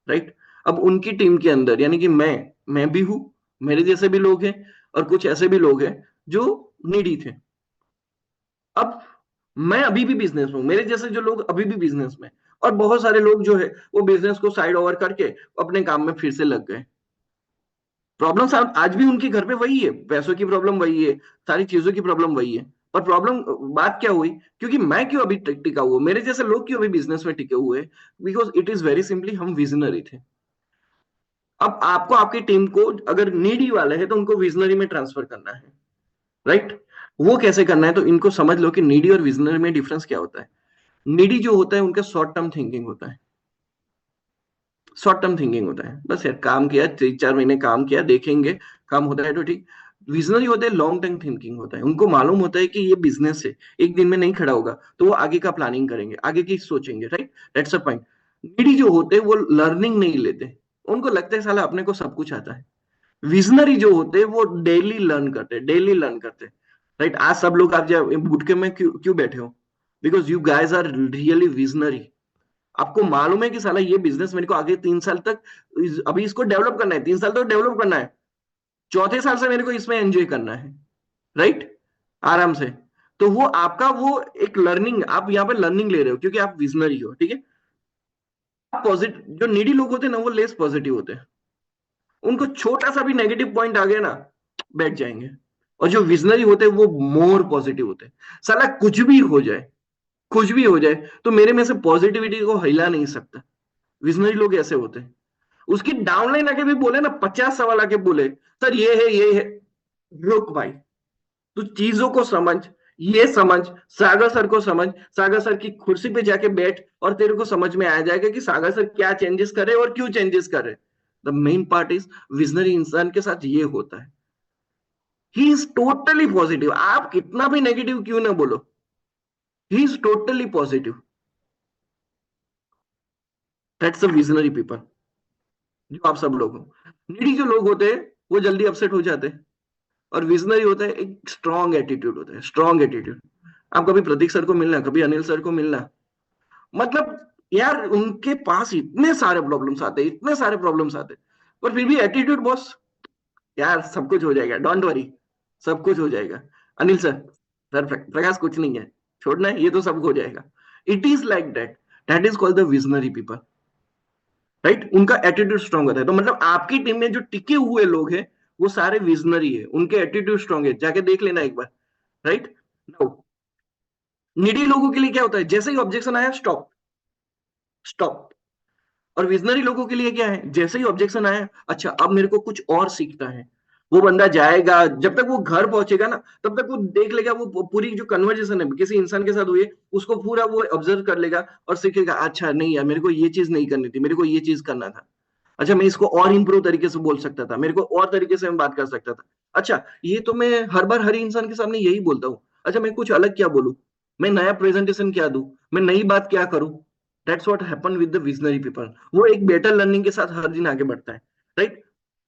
राइट। अब उनकी टीम के अंदर यानी कि मैं भी हूं, मेरे जैसे भी लोग हैं, और कुछ ऐसे भी लोग हैं जो नीडी थे। अब मैं अभी भी बिजनेस में हूं, मेरे जैसे जो लोग अभी भी बिजनेस में, और बहुत सारे लोग जो है वो बिजनेस को साइड ओवर करके अपने काम में फिर से लग गए। प्रॉब्लम आज भी उनके घर पे वही है, पैसों की प्रॉब्लम वही है, सारी चीजों की प्रॉब्लम वही है। और प्रॉब्लम बात क्या हुई, क्योंकि मैं क्यों अभी टिका हुआ, मेरे जैसे लोग क्यों अभी बिजनेस में टिके हुए, because it is very simply, हम विजनरी थे। अब आपको आपकी टीम को अगर नीडी वाले हैं तो उनको विजनरी में ट्रांसफर करना है, राइट। वो कैसे करना है, तो इनको समझ लो कि नीडी और विजनरी में डिफरेंस क्या होता है। नीडी जो होता है उनका शॉर्ट टर्म थिंकिंग होता है, शॉर्ट टर्म थिंकिंग होता है, बस यार काम किया, 3-4 महीने काम किया, देखेंगे काम होता है तो ठीक। विजनरी होते हैं, लॉन्ग टर्म थिंकिंग होता है, उनको मालूम होता है कि ये बिजनेस है, एक दिन में नहीं खड़ा होगा, तो वो आगे का प्लानिंग करेंगे, आगे की सोचेंगे, right. That's a point. Needy जो होते हैं वो लर्निंग नहीं लेते, उनको लगता है साला अपने को सब कुछ आता है। विजनरी जो होते हैं वो डेली लर्न करते हैं, डेली लर्न करते हैं, राइट। आज सब लोग आप जब बुटके में क्यों क्यों बैठे हो, because you guys are really visionary. आपको मालूम है कि साला ये बिजनेस मेरे को आगे 3 साल तक, अभी इसको डेवलप करना है, 3 साल तक डेवलप करना है, चौथे साल से मेरे को इसमें एंजॉय करना है, राइट, आराम से। तो वो आपका वो एक लर्निंग, आप यहाँ पे लर्निंग ले रहे हो क्योंकि आप विजनरी हो, ठीक है। पॉजिटिव जो नीडी लोग होते हैं ना वो लेस पॉजिटिव होते हैं, उनको छोटा सा भी नेगेटिव पॉइंट आ गया ना बैठ जाएंगे। और जो विजनरी होते हैं वो मोर पॉजिटिव होते हैं, साला कुछ भी हो जाए, कुछ भी हो जाए तो मेरे में से पॉजिटिविटी को हिला नहीं सकता। विजनरी लोग ऐसे होते हैं, उसकी डाउनलाइन आके भी बोले ना, 50 सवाल आके बोले सर ये है ये है, रुक भाई, तू चीजों को समझ, ये समझ, सागर सर को समझ, सागर सर की कुर्सी पे जाके बैठ और तेरे को समझ में आ जाएगा कि सागर सर क्या चेंजेस करे और क्यों चेंजेस करे। The main part is, visionary इंसान के साथ ये होता है, ही इज टोटली पॉजिटिव, आप कितना भी नेगेटिव क्यों ना बोलो, he is totally positive. That's the visionary people, जो आप सब लोग हो। नीडी जो लोग होते हैं वो जल्दी अपसेट हो जाते हैं, और विजनरी होता है एक स्ट्रॉन्ग एटीट्यूड होता है, स्ट्रॉन्ग एटीट्यूड। आप कभी प्रतीक सर को मिलना, कभी अनिल सर को मिलना, मतलब यार उनके पास इतने सारे प्रॉब्लम्स आते हैं, इतने सारे प्रॉब्लम्स आते हैं, पर फिर भी एटीट्यूड बॉस, यार सब कुछ हो जाएगा, डोंट वरी, सब कुछ हो जाएगा। अनिल सर, सर प्रकाश कुछ नहीं है, छोड़ना है, ये तो सब हो जाएगा। It is like that, that is called the visionary people, right. उनका एटीट्यूड स्ट्रांग होता है, तो मतलब आपकी टीम में जो टिके हुए लोग हैं वो सारे विजनरी है, उनके एटीट्यूड स्ट्रांग है, जाके देख लेना एक बार, राइट। नाउ नीडी लोगों के लिए क्या होता है, जैसे ही ऑब्जेक्शन आया स्टॉप, स्टॉप। और विजनरी लोगों के लिए क्या है, जैसे ही ऑब्जेक्शन आया, अच्छा अब मेरे को कुछ और सीखना है, वो बंदा जाएगा, जब तक वो घर पहुंचेगा ना तब तक वो देख लेगा, वो पूरी जो कन्वर्जेशन है किसी इंसान के साथ हुई है उसको पूरा वो ऑब्जर्व कर लेगा और सीखेगा, अच्छा नहीं यार मेरे को ये चीज नहीं करनी थी, मेरे को ये चीज करना था, अच्छा मैं इसको और इंप्रूव तरीके से बोल सकता था, मेरे को और तरीके से मैं बात कर सकता था। अच्छा ये तो मैं हर बार हर इंसान के सामने यही बोलता हूँ, अच्छा मैं कुछ अलग क्या बोलूं, मैं नया प्रेजेंटेशन क्या दूं, मैं नई बात क्या करूं। That's what happen with the visionary people, वो एक बेटर लर्निंग के साथ हर दिन आगे बढ़ता है, राइट।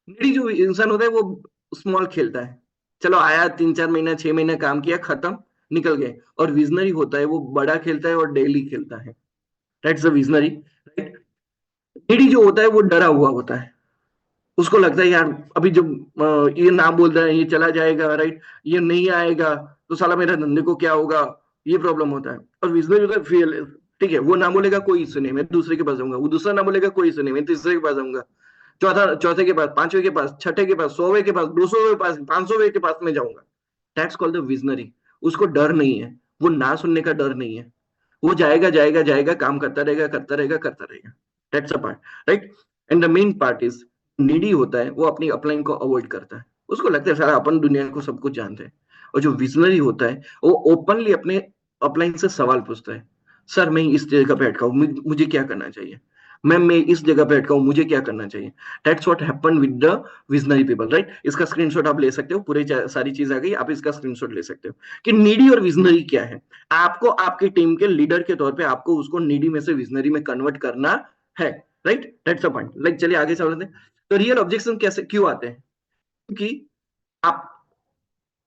मेरी जो इंसान होता है वो स्मॉल खेलता है, चलो आया 3-4 महीना 6 महीना काम किया खत्म, निकल गए। और विजनरी होता है वो बड़ा खेलता है और डेली खेलता है, that's the visionary, right. Needy जो होता है वो डरा हुआ होता है, उसको लगता है यार अभी जब ये ना बोल रहा है ये चला जाएगा, राइट, ये नहीं आएगा तो साला मेरा धंधे को क्या होगा, ये प्रॉब्लम होता है। और विजनरी होता है फेल, ठीक है, वो ना बोलेगा कोई इश्यू नहीं, मैं दूसरे के पास जाऊंगा, वो दूसरा ना बोलेगा कोई इश्यू नहीं, मैं तीसरे के पास जाऊंगा, चौथा चौथे के पास, पांचवे के पास, छठे के पास, 100वें के पास, 200वें के पास, 500वें के पास में जाऊंगा। That's called the visionary. उसको डर नहीं है, वो ना सुनने का डर नहीं है, वो जाएगा जाएगा जाएगा, काम करता रहेगा करता रहेगा करता रहेगा। That's a part, right. And the main part is, needy होता है वो अपनी अपलाइन को अवॉइड करता है, उसको लगता है सारा अपन दुनिया को सब कुछ जानते हैं। और जो विजनरी होता है वो ओपनली अपने अपलाइन से सवाल पूछता है, सर मैं इस जगह पे अटका हूँ, मुझे क्या करना चाहिए, मैं इस जगह पे अटका हूँ, मुझे क्या करना चाहिए। That's what happen with the visionary people, right. इसका स्क्रीनशॉट आप ले सकते हो, पूरी सारी चीज आ गई, आप इसका स्क्रीनशॉट ले सकते हो कि नीडी और विजनरी क्या है। आपको आपकी टीम के लीडर के तौर पे आपको उसको नीडी में से विजनरी में कन्वर्ट करना है, right. That's a point, like चलिए आगे चलते हैं। तो रियल ऑब्जेक्शन कैसे क्यों आते हैं, क्योंकि आप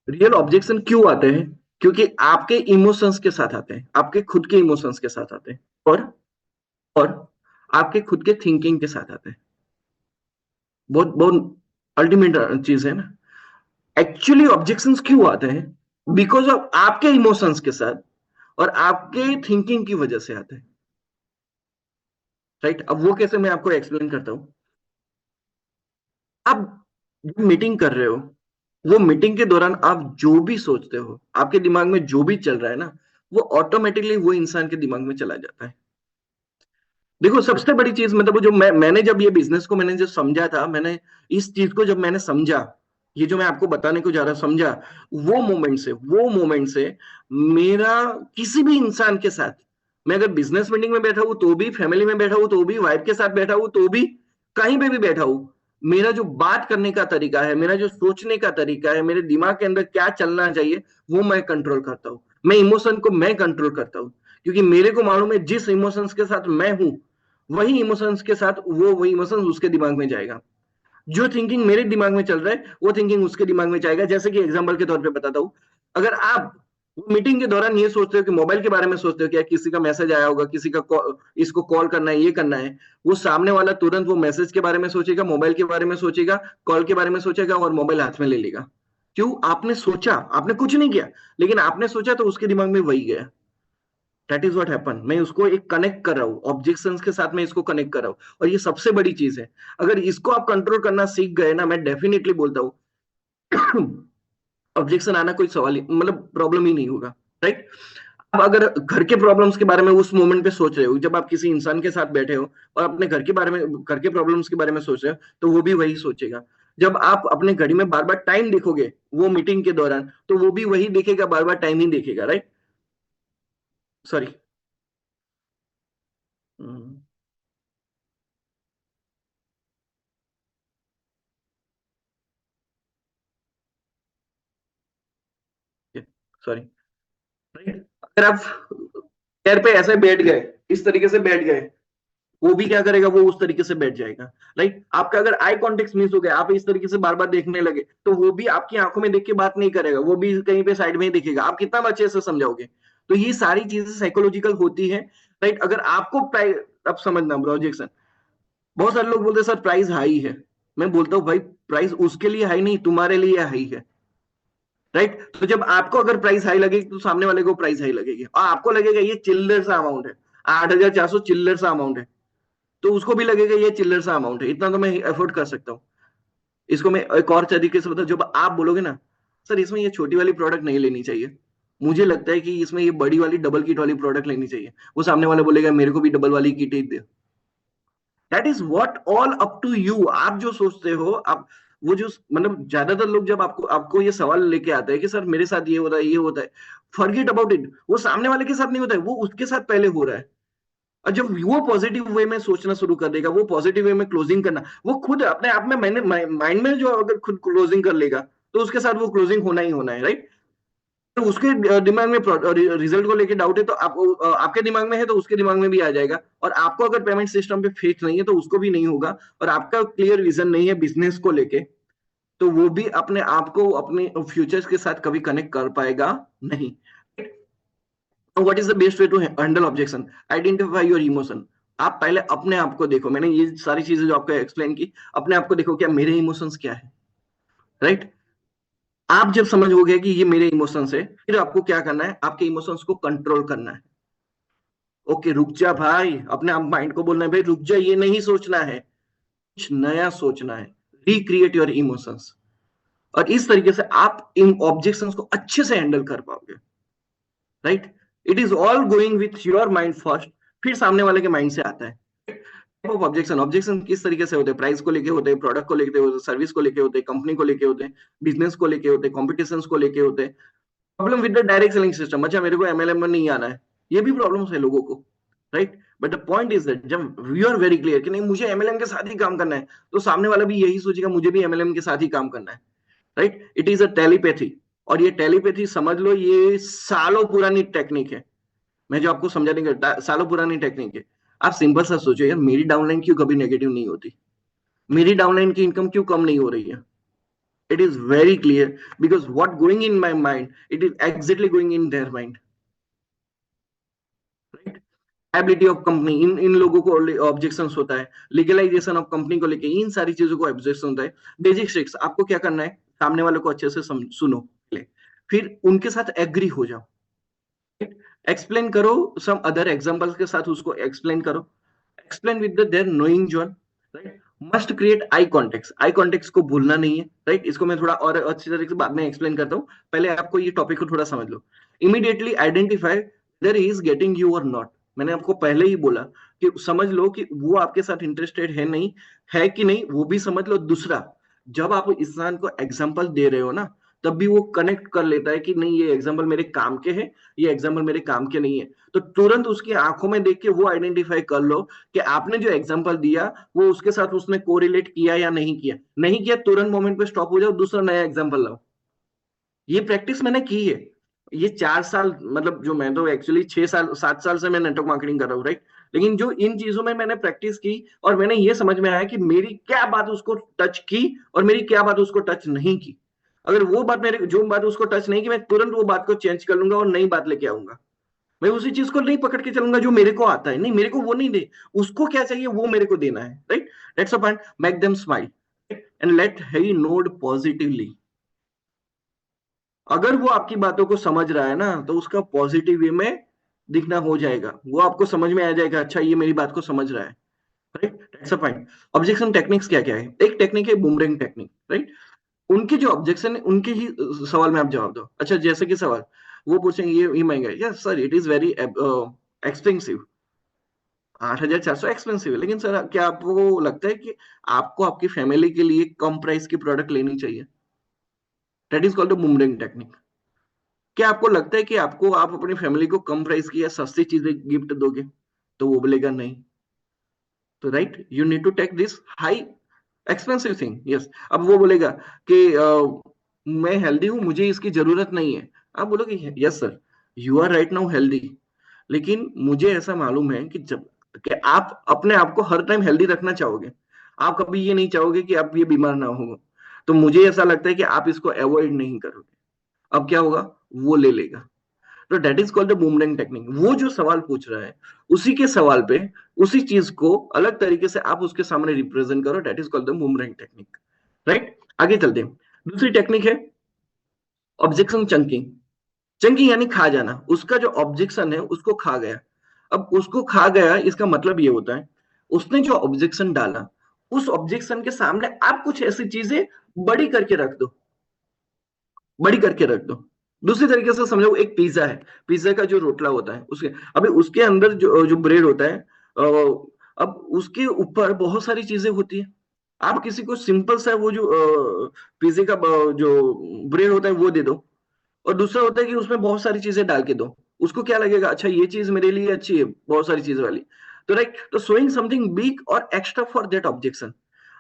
रियल ऑब्जेक्शन क्यों आते हैं? क्योंकि आपके इमोशंस के साथ आते हैं, आपके खुद के इमोशंस के साथ आते हैं, और आपके खुद के थिंकिंग के साथ आते हैं। बहुत बहुत अल्टीमेट चीज है ना। एक्चुअली ऑब्जेक्शंस क्यों आते हैं? बिकॉज ऑफ आपके इमोशंस के साथ और आपके थिंकिंग की वजह से आते हैं। राइट, अब वो कैसे मैं आपको एक्सप्लेन करता हूं। आप जो मीटिंग कर रहे हो, वो मीटिंग के दौरान आप जो भी सोचते हो, आपके दिमाग में जो भी चल रहा है ना, वो ऑटोमेटिकली वो इंसान के दिमाग में चला जाता है। देखो, सबसे बड़ी चीज मतलब जो मैंने जब ये बिजनेस को मैंने जो समझा था, मैंने इस चीज को जब मैंने समझा, ये जो मैं आपको बताने को जा रहा समझा, वो मोमेंट से मेरा किसी भी इंसान के साथ, मैं अगर बिजनेस मीटिंग में बैठा हूं तो भी, फैमिली में बैठा हूं तो भी, वाइफ के साथ बैठा हूं तो भी, कहीं पे भी बैठा हूं, मेरा जो बात करने का तरीका है, मेरा जो सोचने का तरीका है, मेरे दिमाग के अंदर क्या चलना चाहिए, वो मैं कंट्रोल करता हूँ। मैं इमोशन को मैं कंट्रोल करता हूँ, क्योंकि मेरे को मालूम है जिस इमोशंस के साथ मैं हूं, वही इमोशंस के साथ वही इमोशंस उसके दिमाग में जाएगा। जो थिंकिंग मेरे दिमाग में चल रहा है, वो थिंकिंग उसके दिमाग में जाएगा। जैसे कि एग्जांपल के तौर पे बताता हूँ, अगर आप मीटिंग के दौरान ये सोचते हो कि मोबाइल के बारे में सोचते हो कि किसी का मैसेज आया होगा, किसी का इसको कॉल करना है, ये करना है, वो सामने वाला तुरंत वो मैसेज के बारे में सोचेगा, मोबाइल के बारे में सोचेगा, कॉल के बारे में सोचेगा और मोबाइल हाथ में ले लेगा। क्यों? आपने सोचा, आपने कुछ नहीं किया, लेकिन आपने सोचा तो उसके दिमाग में वही गया। That is what happen. मैं उसको एक कनेक्ट कर रहा हूँ, ऑब्जेक्शंस के साथ मैं इसको कनेक्ट कर रहा हूँ, और ये सबसे बड़ी चीज है। अगर इसको आप कंट्रोल करना सीख गए ना, मैं डेफिनेटली बोलता हूँ ऑब्जेक्शन आना कोई सवाल ही मतलब प्रॉब्लम ही नहीं होगा। राइट। अब अगर घर के प्रॉब्लम्स के बारे में उस मोमेंट पे सोच रहे हो, जब आप किसी इंसान के साथ बैठे हो और अपने घर के बारे में, घर के प्रॉब्लम्स के बारे में सोच रहे हो, तो वो भी वही सोचेगा। जब आप अपने घड़ी में बार बार टाइम देखोगे वो मीटिंग के दौरान, तो वो भी वही देखेगा, बार बार टाइम ही देखेगा। राइट। सॉरी। सॉरी। राइट। अगर आप चेयर पे ऐसे बैठ गए, इस तरीके से बैठ गए, वो भी क्या करेगा, वो उस तरीके से बैठ जाएगा। राइट। आपका अगर आई कॉन्टेक्ट मिस हो गया, आप इस तरीके से बार बार देखने लगे, तो वो भी आपकी आंखों में देख के बात नहीं करेगा, वो भी कहीं पे साइड में ही दिखेगा। आप कितना अच्छे से समझाओगे? तो ये सारी चीजें साइकोलॉजिकल होती है। राइट। अगर आपको अब समझना प्रोजेक्शन, बहुत सारे लोग बोलते हैं सर प्राइस हाई है। मैं बोलता हूँ भाई, प्राइस उसके लिए हाई नहीं, तुम्हारे लिए हाई है। राइट। तो जब आपको अगर प्राइस हाई लगेगी, तो सामने वाले को प्राइस हाई लगेगी, और आपको लगेगा ये चिल्लर सा अमाउंट है, 8,400 चिल्लर सा अमाउंट है, तो उसको भी लगेगा ये चिल्लर सा अमाउंट है, इतना तो मैं अफोर्ड कर सकता हूँ। इसको मैं एक और तरीके से बताऊं, जब आप बोलोगे ना सर इसमें ये छोटी वाली प्रोडक्ट नहीं लेनी चाहिए, मुझे लगता है कि इसमें ये बड़ी वाली डबल किट वाली प्रोडक्ट लेनी चाहिए, वो सामने वाले बोलेगा मेरे को भी डबल वाली किट ही दे। That is what all up to you. आप जो सोचते हो, आप वो जो मतलब ज्यादातर लोग जब आपको आपको ये सवाल लेके आते हैं कि सर मेरे साथ ये होता है, ये होता है, फॉरगेट अबाउट इट। वो सामने वाले के साथ नहीं होता है, वो उसके साथ पहले हो रहा है। और जब वो पॉजिटिव वे में सोचना शुरू कर देगा, वो पॉजिटिव वे में क्लोजिंग करना, वो खुद अपने आप में, मैंने माइंड में जो अगर खुद क्लोजिंग कर लेगा, तो उसके साथ वो क्लोजिंग होना ही होना है। राइट। तो उसके दिमाग में रिजल्ट को लेके डाउट है, तो आपके दिमाग में है तो उसके दिमाग में भी आ जाएगा। और आपको अगर पेमेंट सिस्टम पे फेथ नहीं है, तो उसको भी नहीं होगा। और आपका क्लियर विजन नहीं है बिजनेस को लेके, तो वो भी अपने आप को अपने फ्यूचर्स के साथ कभी कनेक्ट कर पाएगा नहीं। What is the best way to handle objection? Identify your emotion. आप पहले अपने आप को देखो, मैंने ये सारी चीजें जो आपको एक्सप्लेन की, अपने आप को देखो क्या मेरे इमोशंस क्या है। राइट। आप जब समझ हो गया कि ये मेरे इमोशंस है, फिर आपको क्या करना है, आपके इमोशंस को कंट्रोल करना है। ओके, रुक जा भाई, अपने आप माइंड को बोलना है भाई रुक जा, ये नहीं सोचना है, कुछ नया सोचना है। Recreate your emotions. और इस तरीके से आप इन ऑब्जेक्शंस को अच्छे से हैंडल कर पाओगे। Right. It is all going with your mind first, फिर सामने वाले के माइंड से आता है। टाइप ऑफ ऑब्जेक्शन, ऑब्जेक्शन किस तरीके से होते हैं? प्राइस को लेके होते हैं, प्रोडक्ट को लेके होते हैं, सर्विस को लेके होते हैं, कंपनी को लेके होते हैं, बिजनेस को लेके होते हैं, कॉम्पिटिशन को लेके होते हैं। Problem with the direct selling system, अच्छा मेरे को एमएलएम में नहीं आना है, ये भी प्रॉब्लम है लोगों को। Right. But the point is that जब यू आर वेरी क्लियर कि नहीं मुझे एमएलएम के साथ ही काम करना है, तो सामने वाला भी यही सोचेगा मुझे भी एमएलएम के साथ ही काम करना है। Right. It is a telepathy. और ये टेलीपैथी समझ लो, ये सालों पुरानी टेक्निक है। मैं जो आपको समझाने का सालों पुरानी टेक्निक है। आप सिंपल सा सोचो यार, मेरी डाउनलाइन क्यों कभी नेगेटिव नहीं होती? मेरी डाउनलाइन की इनकम क्यों कम नहीं हो रही है? It is very clear because what going in my mind, it is exactly going in their mind, right? Ability of company, इन लोगों को ऑब्जेक्शन होता है, लीगलाइजेशन ऑफ कंपनी को लेके इन सारी चीजों को ऑब्जेक्शन होता है। बेसिक स्ट्रिक्स आपको क्या करना है, सामने वाले को अच्छे से सुनो पहले, फिर उनके साथ एग्री हो जाओ, एक्सप्लेन करो, सम अदर एग्जांपल्स के साथ उसको एक्सप्लेन करो, explain with their knowing John, right? Must create eye contact, eye contact को भूलना नहीं है, राइट? इसको मैं थोड़ा और अच्छी तरीके से बाद में एक्सप्लेन करता हूँ, पहले आपको ये टॉपिक को थोड़ा समझ लो। Immediately identify whether he is getting you और नॉट। मैंने आपको पहले ही बोला कि समझ लो कि वो आपके साथ इंटरेस्टेड है नहीं, है कि नहीं वो भी समझ लो। दूसरा, जब आप इंसान को एग्जाम्पल दे रहे हो ना, तब भी वो कनेक्ट कर लेता है कि नहीं ये एग्जाम्पल मेरे काम के हैं, ये एग्जाम्पल मेरे काम के नहीं है, तो तुरंत उसकी आंखों में देख के वो आइडेंटिफाई कर लो कि आपने जो एग्जाम्पल दिया वो उसके साथ उसने कोरिलेट किया या नहीं किया। नहीं किया, तुरंत मोमेंट पे स्टॉप हो जाओ, दूसरा नया एग्जाम्पल लाओ। ये प्रैक्टिस मैंने की है, ये 4 साल, मतलब जो मैं तो एक्चुअली 6 साल 7 साल से मैं नेटवर्क मार्केटिंग कर रहा हूँ, राइट? लेकिन जो इन चीजों में मैंने प्रैक्टिस की और मैंने ये समझ में आया कि मेरी क्या बात उसको टच की और मेरी क्या बात उसको टच नहीं की। अगर वो बात मेरे, जो बात उसको टच नहीं की, मैं तुरंत वो बात को चेंज कर लूंगा और नई बात लेके आऊंगा। मैं उसी चीज को नहीं पकड़ के चलूंगा जो मेरे को आता है, नहीं मेरे को वो नहीं दे, उसको क्या चाहिए वो मेरे को देना है, right? That's a point, make them smile and let he node positively. अगर वो आपकी बातों को समझ रहा है ना, तो उसका पॉजिटिव वे में दिखना हो जाएगा, वो आपको समझ में आ जाएगा, अच्छा ये मेरी बात को समझ रहा है, right? That's a point. Objection techniques क्या क्या है? एक टेक्निक है बूमरेंग टेक्निक, राइट? उनके जो ऑब्जेक्शन है उनके ही सवाल में आप जवाब दो। अच्छा, जैसे कि सवाल वो पूछेंगे ये महंगा है, yes sir it is very expensive, 8,400 expensive है, लेकिन सर क्या आपको लगता है कि आपको आपकी फैमिली के लिए कम प्राइस की प्रोडक्ट लेनी चाहिए? That is called boomerang technique. क्या आपको लगता है कि आपको, आप अपनी फैमिली को कम प्राइस की या सस्ती चीजें गिफ्ट दोगे? तो वो बोलेगा नहीं। तो right, you need to take this high expensive thing, yes. अब वो बोलेगा कि मैं हेल्दी हूं, मुझे इसकी जरूरत नहीं है। आप बोलोगे yes sir, you are right now healthy, लेकिन मुझे ऐसा मालूम है कि जब कि आप अपने आप को हर टाइम हेल्दी रखना चाहोगे, आप कभी ये नहीं चाहोगे कि आप ये बीमार ना हो। तो मुझे ऐसा लगता है कि आप इसको अवॉइड नहीं करोगे। अब क्या होगा, वो ले लेगा। तो that is called the boomerang technique. वो जो सवाल पूछ रहा है उसी के सवाल पे उसी चीज को अलग तरीके से आप उसके सामने रिप्रेजेंट करो, that is called the boomerang technique, right? आगे चलते हैं। दूसरी टेक्निक है ऑब्जेक्शन चंकिंग। चंकिंग यानी खा जाना, उसका जो ऑब्जेक्शन है उसको खा गया। अब उसको खा गया इसका मतलब ये होता है उसने जो ऑब्जेक्शन डाला उस ऑब्जेक्शन के सामने आप कुछ ऐसी चीजें बड़ी करके रख दो, बड़ी करके रख दो। दूसरी तरीके से समझो, एक पिज्जा है, पिज्जा का जो रोटला होता है उसके, अभी उसके अंदर जो जो ब्रेड होता है, अब उसके ऊपर बहुत सारी चीजें होती है। आप किसी को सिंपल सा वो जो पिज्जे का जो ब्रेड होता है वो दे दो, और दूसरा होता है कि उसमें बहुत सारी चीजें डाल के दो। उसको क्या लगेगा, अच्छा ये चीज मेरे लिए अच्छी है बहुत सारी चीज वाली। तो राइट, तो शोइंग समथिंग बिग और एक्स्ट्रा फॉर दैट ऑब्जेक्शन।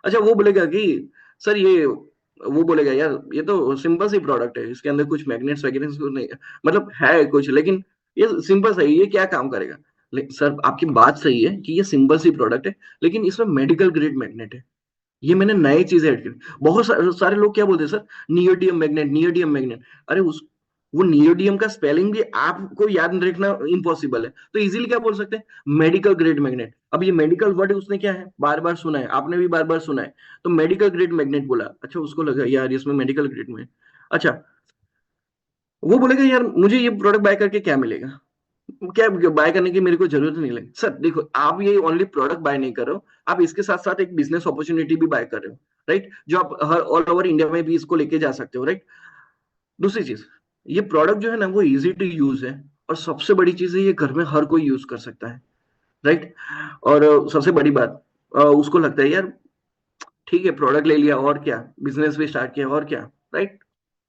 अच्छा, वो बोलेगा कि सर ये, वो बोलेगा यार ये तो सिंपल सी प्रोडक्ट है, इसके अंदर कुछ मैग्नेट्स वगैरह नहीं है, मतलब है कुछ, लेकिन ये सिंपल सा है, ये क्या काम करेगा? सर आपकी बात सही है कि ये सिंपल सी प्रोडक्ट है, लेकिन इसमें मेडिकल ग्रेड मैग्नेट है, ये मैंने नई चीज ऐड की। बहुत सारे लोग क्या बोलते हैं, sir neodymium magnet, neodymium magnet. अरे उस, वो नियोडियम का स्पेलिंग भी आपको याद रखना इम्पॉसिबल है, तो इजीली क्या बोल सकते हैं, मेडिकल ग्रेड मैग्नेट। अब ये मेडिकल वर्ड उसने क्या है, बार बार सुना है, आपने भी बार बार सुना है, तो मेडिकल ग्रेड मैग्नेट बोला। अच्छा, उसको लगा यार इसमें मेडिकल ग्रेड में, अच्छा वो बोलेगा यार मुझे ये प्रोडक्ट बाय करके क्या मिलेगा, क्या बाय करने की मेरे को जरूरत नहीं लगी। सर देखो, आप ये ओनली प्रोडक्ट बाय नहीं कर रहे हो, आप इसके साथ साथ एक बिजनेस अपॉर्चुनिटी भी बाय कर रहे हो, राइट? जो आप हर ऑल ओवर इंडिया में भी इसको लेके जा सकते हो, राइट? दूसरी चीज, ये प्रोडक्ट जो है ना वो इजी टू यूज है, और सबसे बड़ी चीज है ये घर में हर कोई यूज कर सकता है, राइट? और सबसे बड़ी बात, उसको लगता है यार ठीक है प्रोडक्ट ले लिया और क्या, बिजनेस भी स्टार्ट किया और क्या, राइट?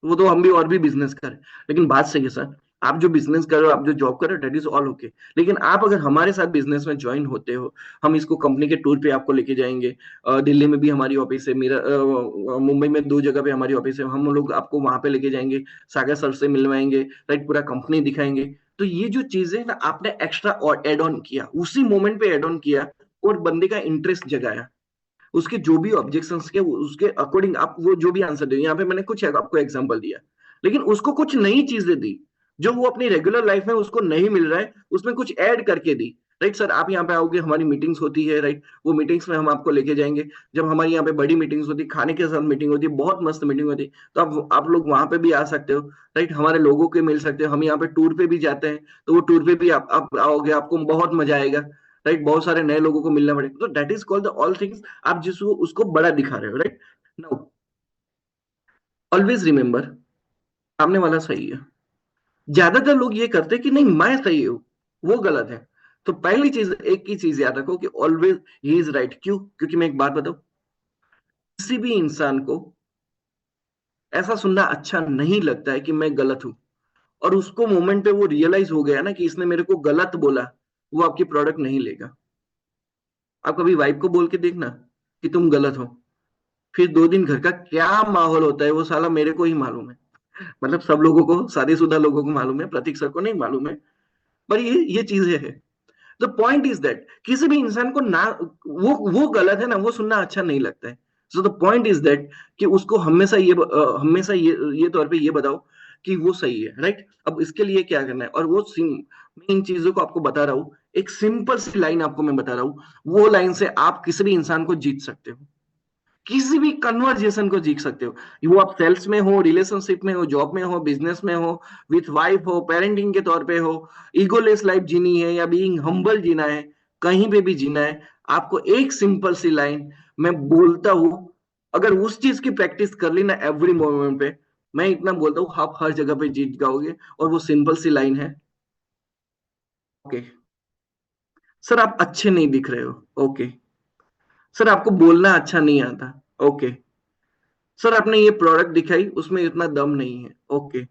वो तो हम भी और भी बिजनेस करें, लेकिन बात सही है सर, आप जो बिजनेस कर रहे हो, आप जो जॉब कर रहे हो, दैट इज ऑल ओके, लेकिन आप अगर हमारे साथ बिजनेस में ज्वाइन होते हो, हम इसको कंपनी के टूर पे आपको लेके जाएंगे। दिल्ली में भी हमारी ऑफिस है, मेरा मुंबई में 2 जगह पे हमारी ऑफिस है, हम लोग आपको वहां पे लेके जाएंगे, सागर सर से मिलवाएंगे, राइट? पूरा कंपनी दिखाएंगे। तो ये जो चीजें ना आपने एक्स्ट्रा एड ऑन किया, उसी मोमेंट पे एड ऑन किया और बंदे का इंटरेस्ट जगाया, उसके जो भी ऑब्जेक्शंस के उसके अकॉर्डिंग आप वो जो भी आंसर दे, यहाँ पे मैंने कुछ आपको एग्जांपल दिया, लेकिन उसको कुछ नई चीजें दी जो वो अपनी रेगुलर लाइफ में उसको नहीं मिल रहा है, उसमें कुछ ऐड करके दी। राइट सर, आप यहाँ पे आओगे, हमारी मीटिंग्स होती है, राइट, वो मीटिंग्स में हम आपको लेके जाएंगे। जब हमारी यहाँ पे बड़ी मीटिंग्स होती है, खाने के साथ मीटिंग होती है, बहुत मस्त मीटिंग होती है, तो आप लोग वहां पे भी आ सकते हो। राइट, हमारे लोगों के मिल सकते हो। हम यहाँ पे टूर पे भी जाते हैं, तो वो टूर पे भी आप आओगे, आपको बहुत मजा आएगा। राइट, बहुत सारे नए लोगों को मिलना पड़ेगा, तो that is called the all things. आप जिसको उसको बड़ा दिखा रहे हो। राइट, नाउ ऑलवेज रिमेम्बर, सामने वाला सही है। ज्यादातर लोग ये करते हैं कि नहीं मैं सही हूं, वो गलत है। तो पहली चीज, एक ही चीज याद रखो कि ऑलवेज ही इज राइट। क्यों? क्योंकि मैं एक बात बताऊं, किसी भी इंसान को ऐसा सुनना अच्छा नहीं लगता है कि मैं गलत हूं, और उसको मोमेंट पे वो रियलाइज हो गया ना कि इसने मेरे को गलत बोला, वो आपकी प्रोडक्ट नहीं लेगा। आप कभी वाइफ को बोल के देखना कि तुम गलत हो, फिर 2 दिन घर का क्या माहौल होता है वो साला मेरे को ही मालूम है। मतलब सब लोगों को, शादीशुदा लोगों को मालूम है, प्रतीक सर को नहीं मालूम है, पर ये चीजें है। द पॉइंट इज दैट किसी भी इंसान को ना, वो गलत है ना, वो सुनना अच्छा नहीं लगता है। So the point is that कि उसको हमेशा हमेशा ये तौर पे ये बताओ कि वो सही है। राइट, अब इसके लिए क्या करना है, और वो मैं इन चीजों को आपको बता रहा हूं, एक सिंपल सी लाइन आपको मैं बता रहा हूं, वो लाइन से आप किसी भी इंसान को जीत सकते हो, किसी भी कन्वर्जेशन को जीत सकते हो। वो आप सेल्स में हो, रिलेशनशिप में हो, जॉब में हो, बिजनेस में हो, विथ वाइफ हो, पेरेंटिंग के तौर पे हो, ईगोलेस लाइफ जीनी है या बीइंग हम्बल जीना है, कहीं पे भी जीना है, आपको एक सिंपल सी लाइन मैं बोलता हूं, अगर उस चीज की प्रैक्टिस कर ली ना एवरी मोमेंट पे, मैं इतना बोलता हूँ आप हर जगह पे जीत जाओगे। और वो सिंपल सी लाइन है, ओके सर आप अच्छे नहीं दिख रहे हो, ओके सर आपको बोलना अच्छा नहीं आता, ओके सर आपने ये प्रोडक्ट दिखाई उसमें इतना दम नहीं है, ओके।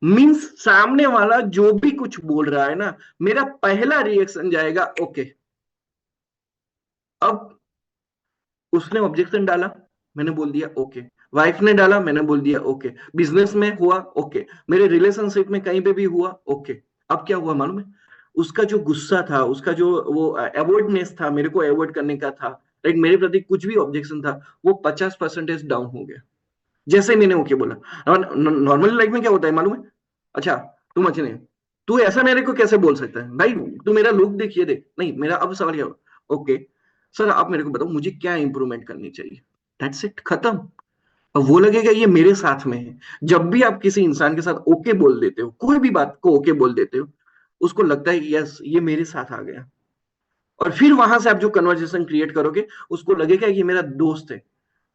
मींस सामने वाला जो भी कुछ बोल रहा है ना, मेरा पहला रिएक्शन जाएगा ओके। अब उसने ऑब्जेक्शन डाला, मैंने बोल दिया ओके। वाइफ ने डाला, मैंने बोल दिया ओके। बिजनेस में हुआ ओके, मेरे रिलेशनशिप में कहीं पे भी हुआ ओके। अब क्या हुआ मालूम है, उसका जो गुस्सा था, उसका जो वो अवॉइडनेस था, मेरे को अवॉइड करने का था, राइट, मेरे प्रति कुछ भी ऑब्जेक्शन था, वो 50% डाउन हो गया जैसे ही मैंने ओके बोला। नॉर्मल लाइफ में क्या होता है मालूम है, अच्छा तुम अच्छे नहीं, तू ऐसा मेरे को कैसे बोल सकता है भाई, तू मेरा लुक देखिए, देख नहीं मेरा अब सवाल क्या, ओके सर आप मेरे को बताओ मुझे क्या इंप्रूवमेंट करनी चाहिए, दैट्स इट, खत्म। और वो लगेगा ये मेरे साथ में है। जब भी आप किसी इंसान के साथ ओके बोल देते हो, कोई भी बात को ओके बोल देते हो, उसको लगता है कि यस ये मेरे साथ आ गया। और फिर वहां से आप जो कन्वर्सेशन क्रिएट करोगे, उसको लगेगा ये मेरा दोस्त है।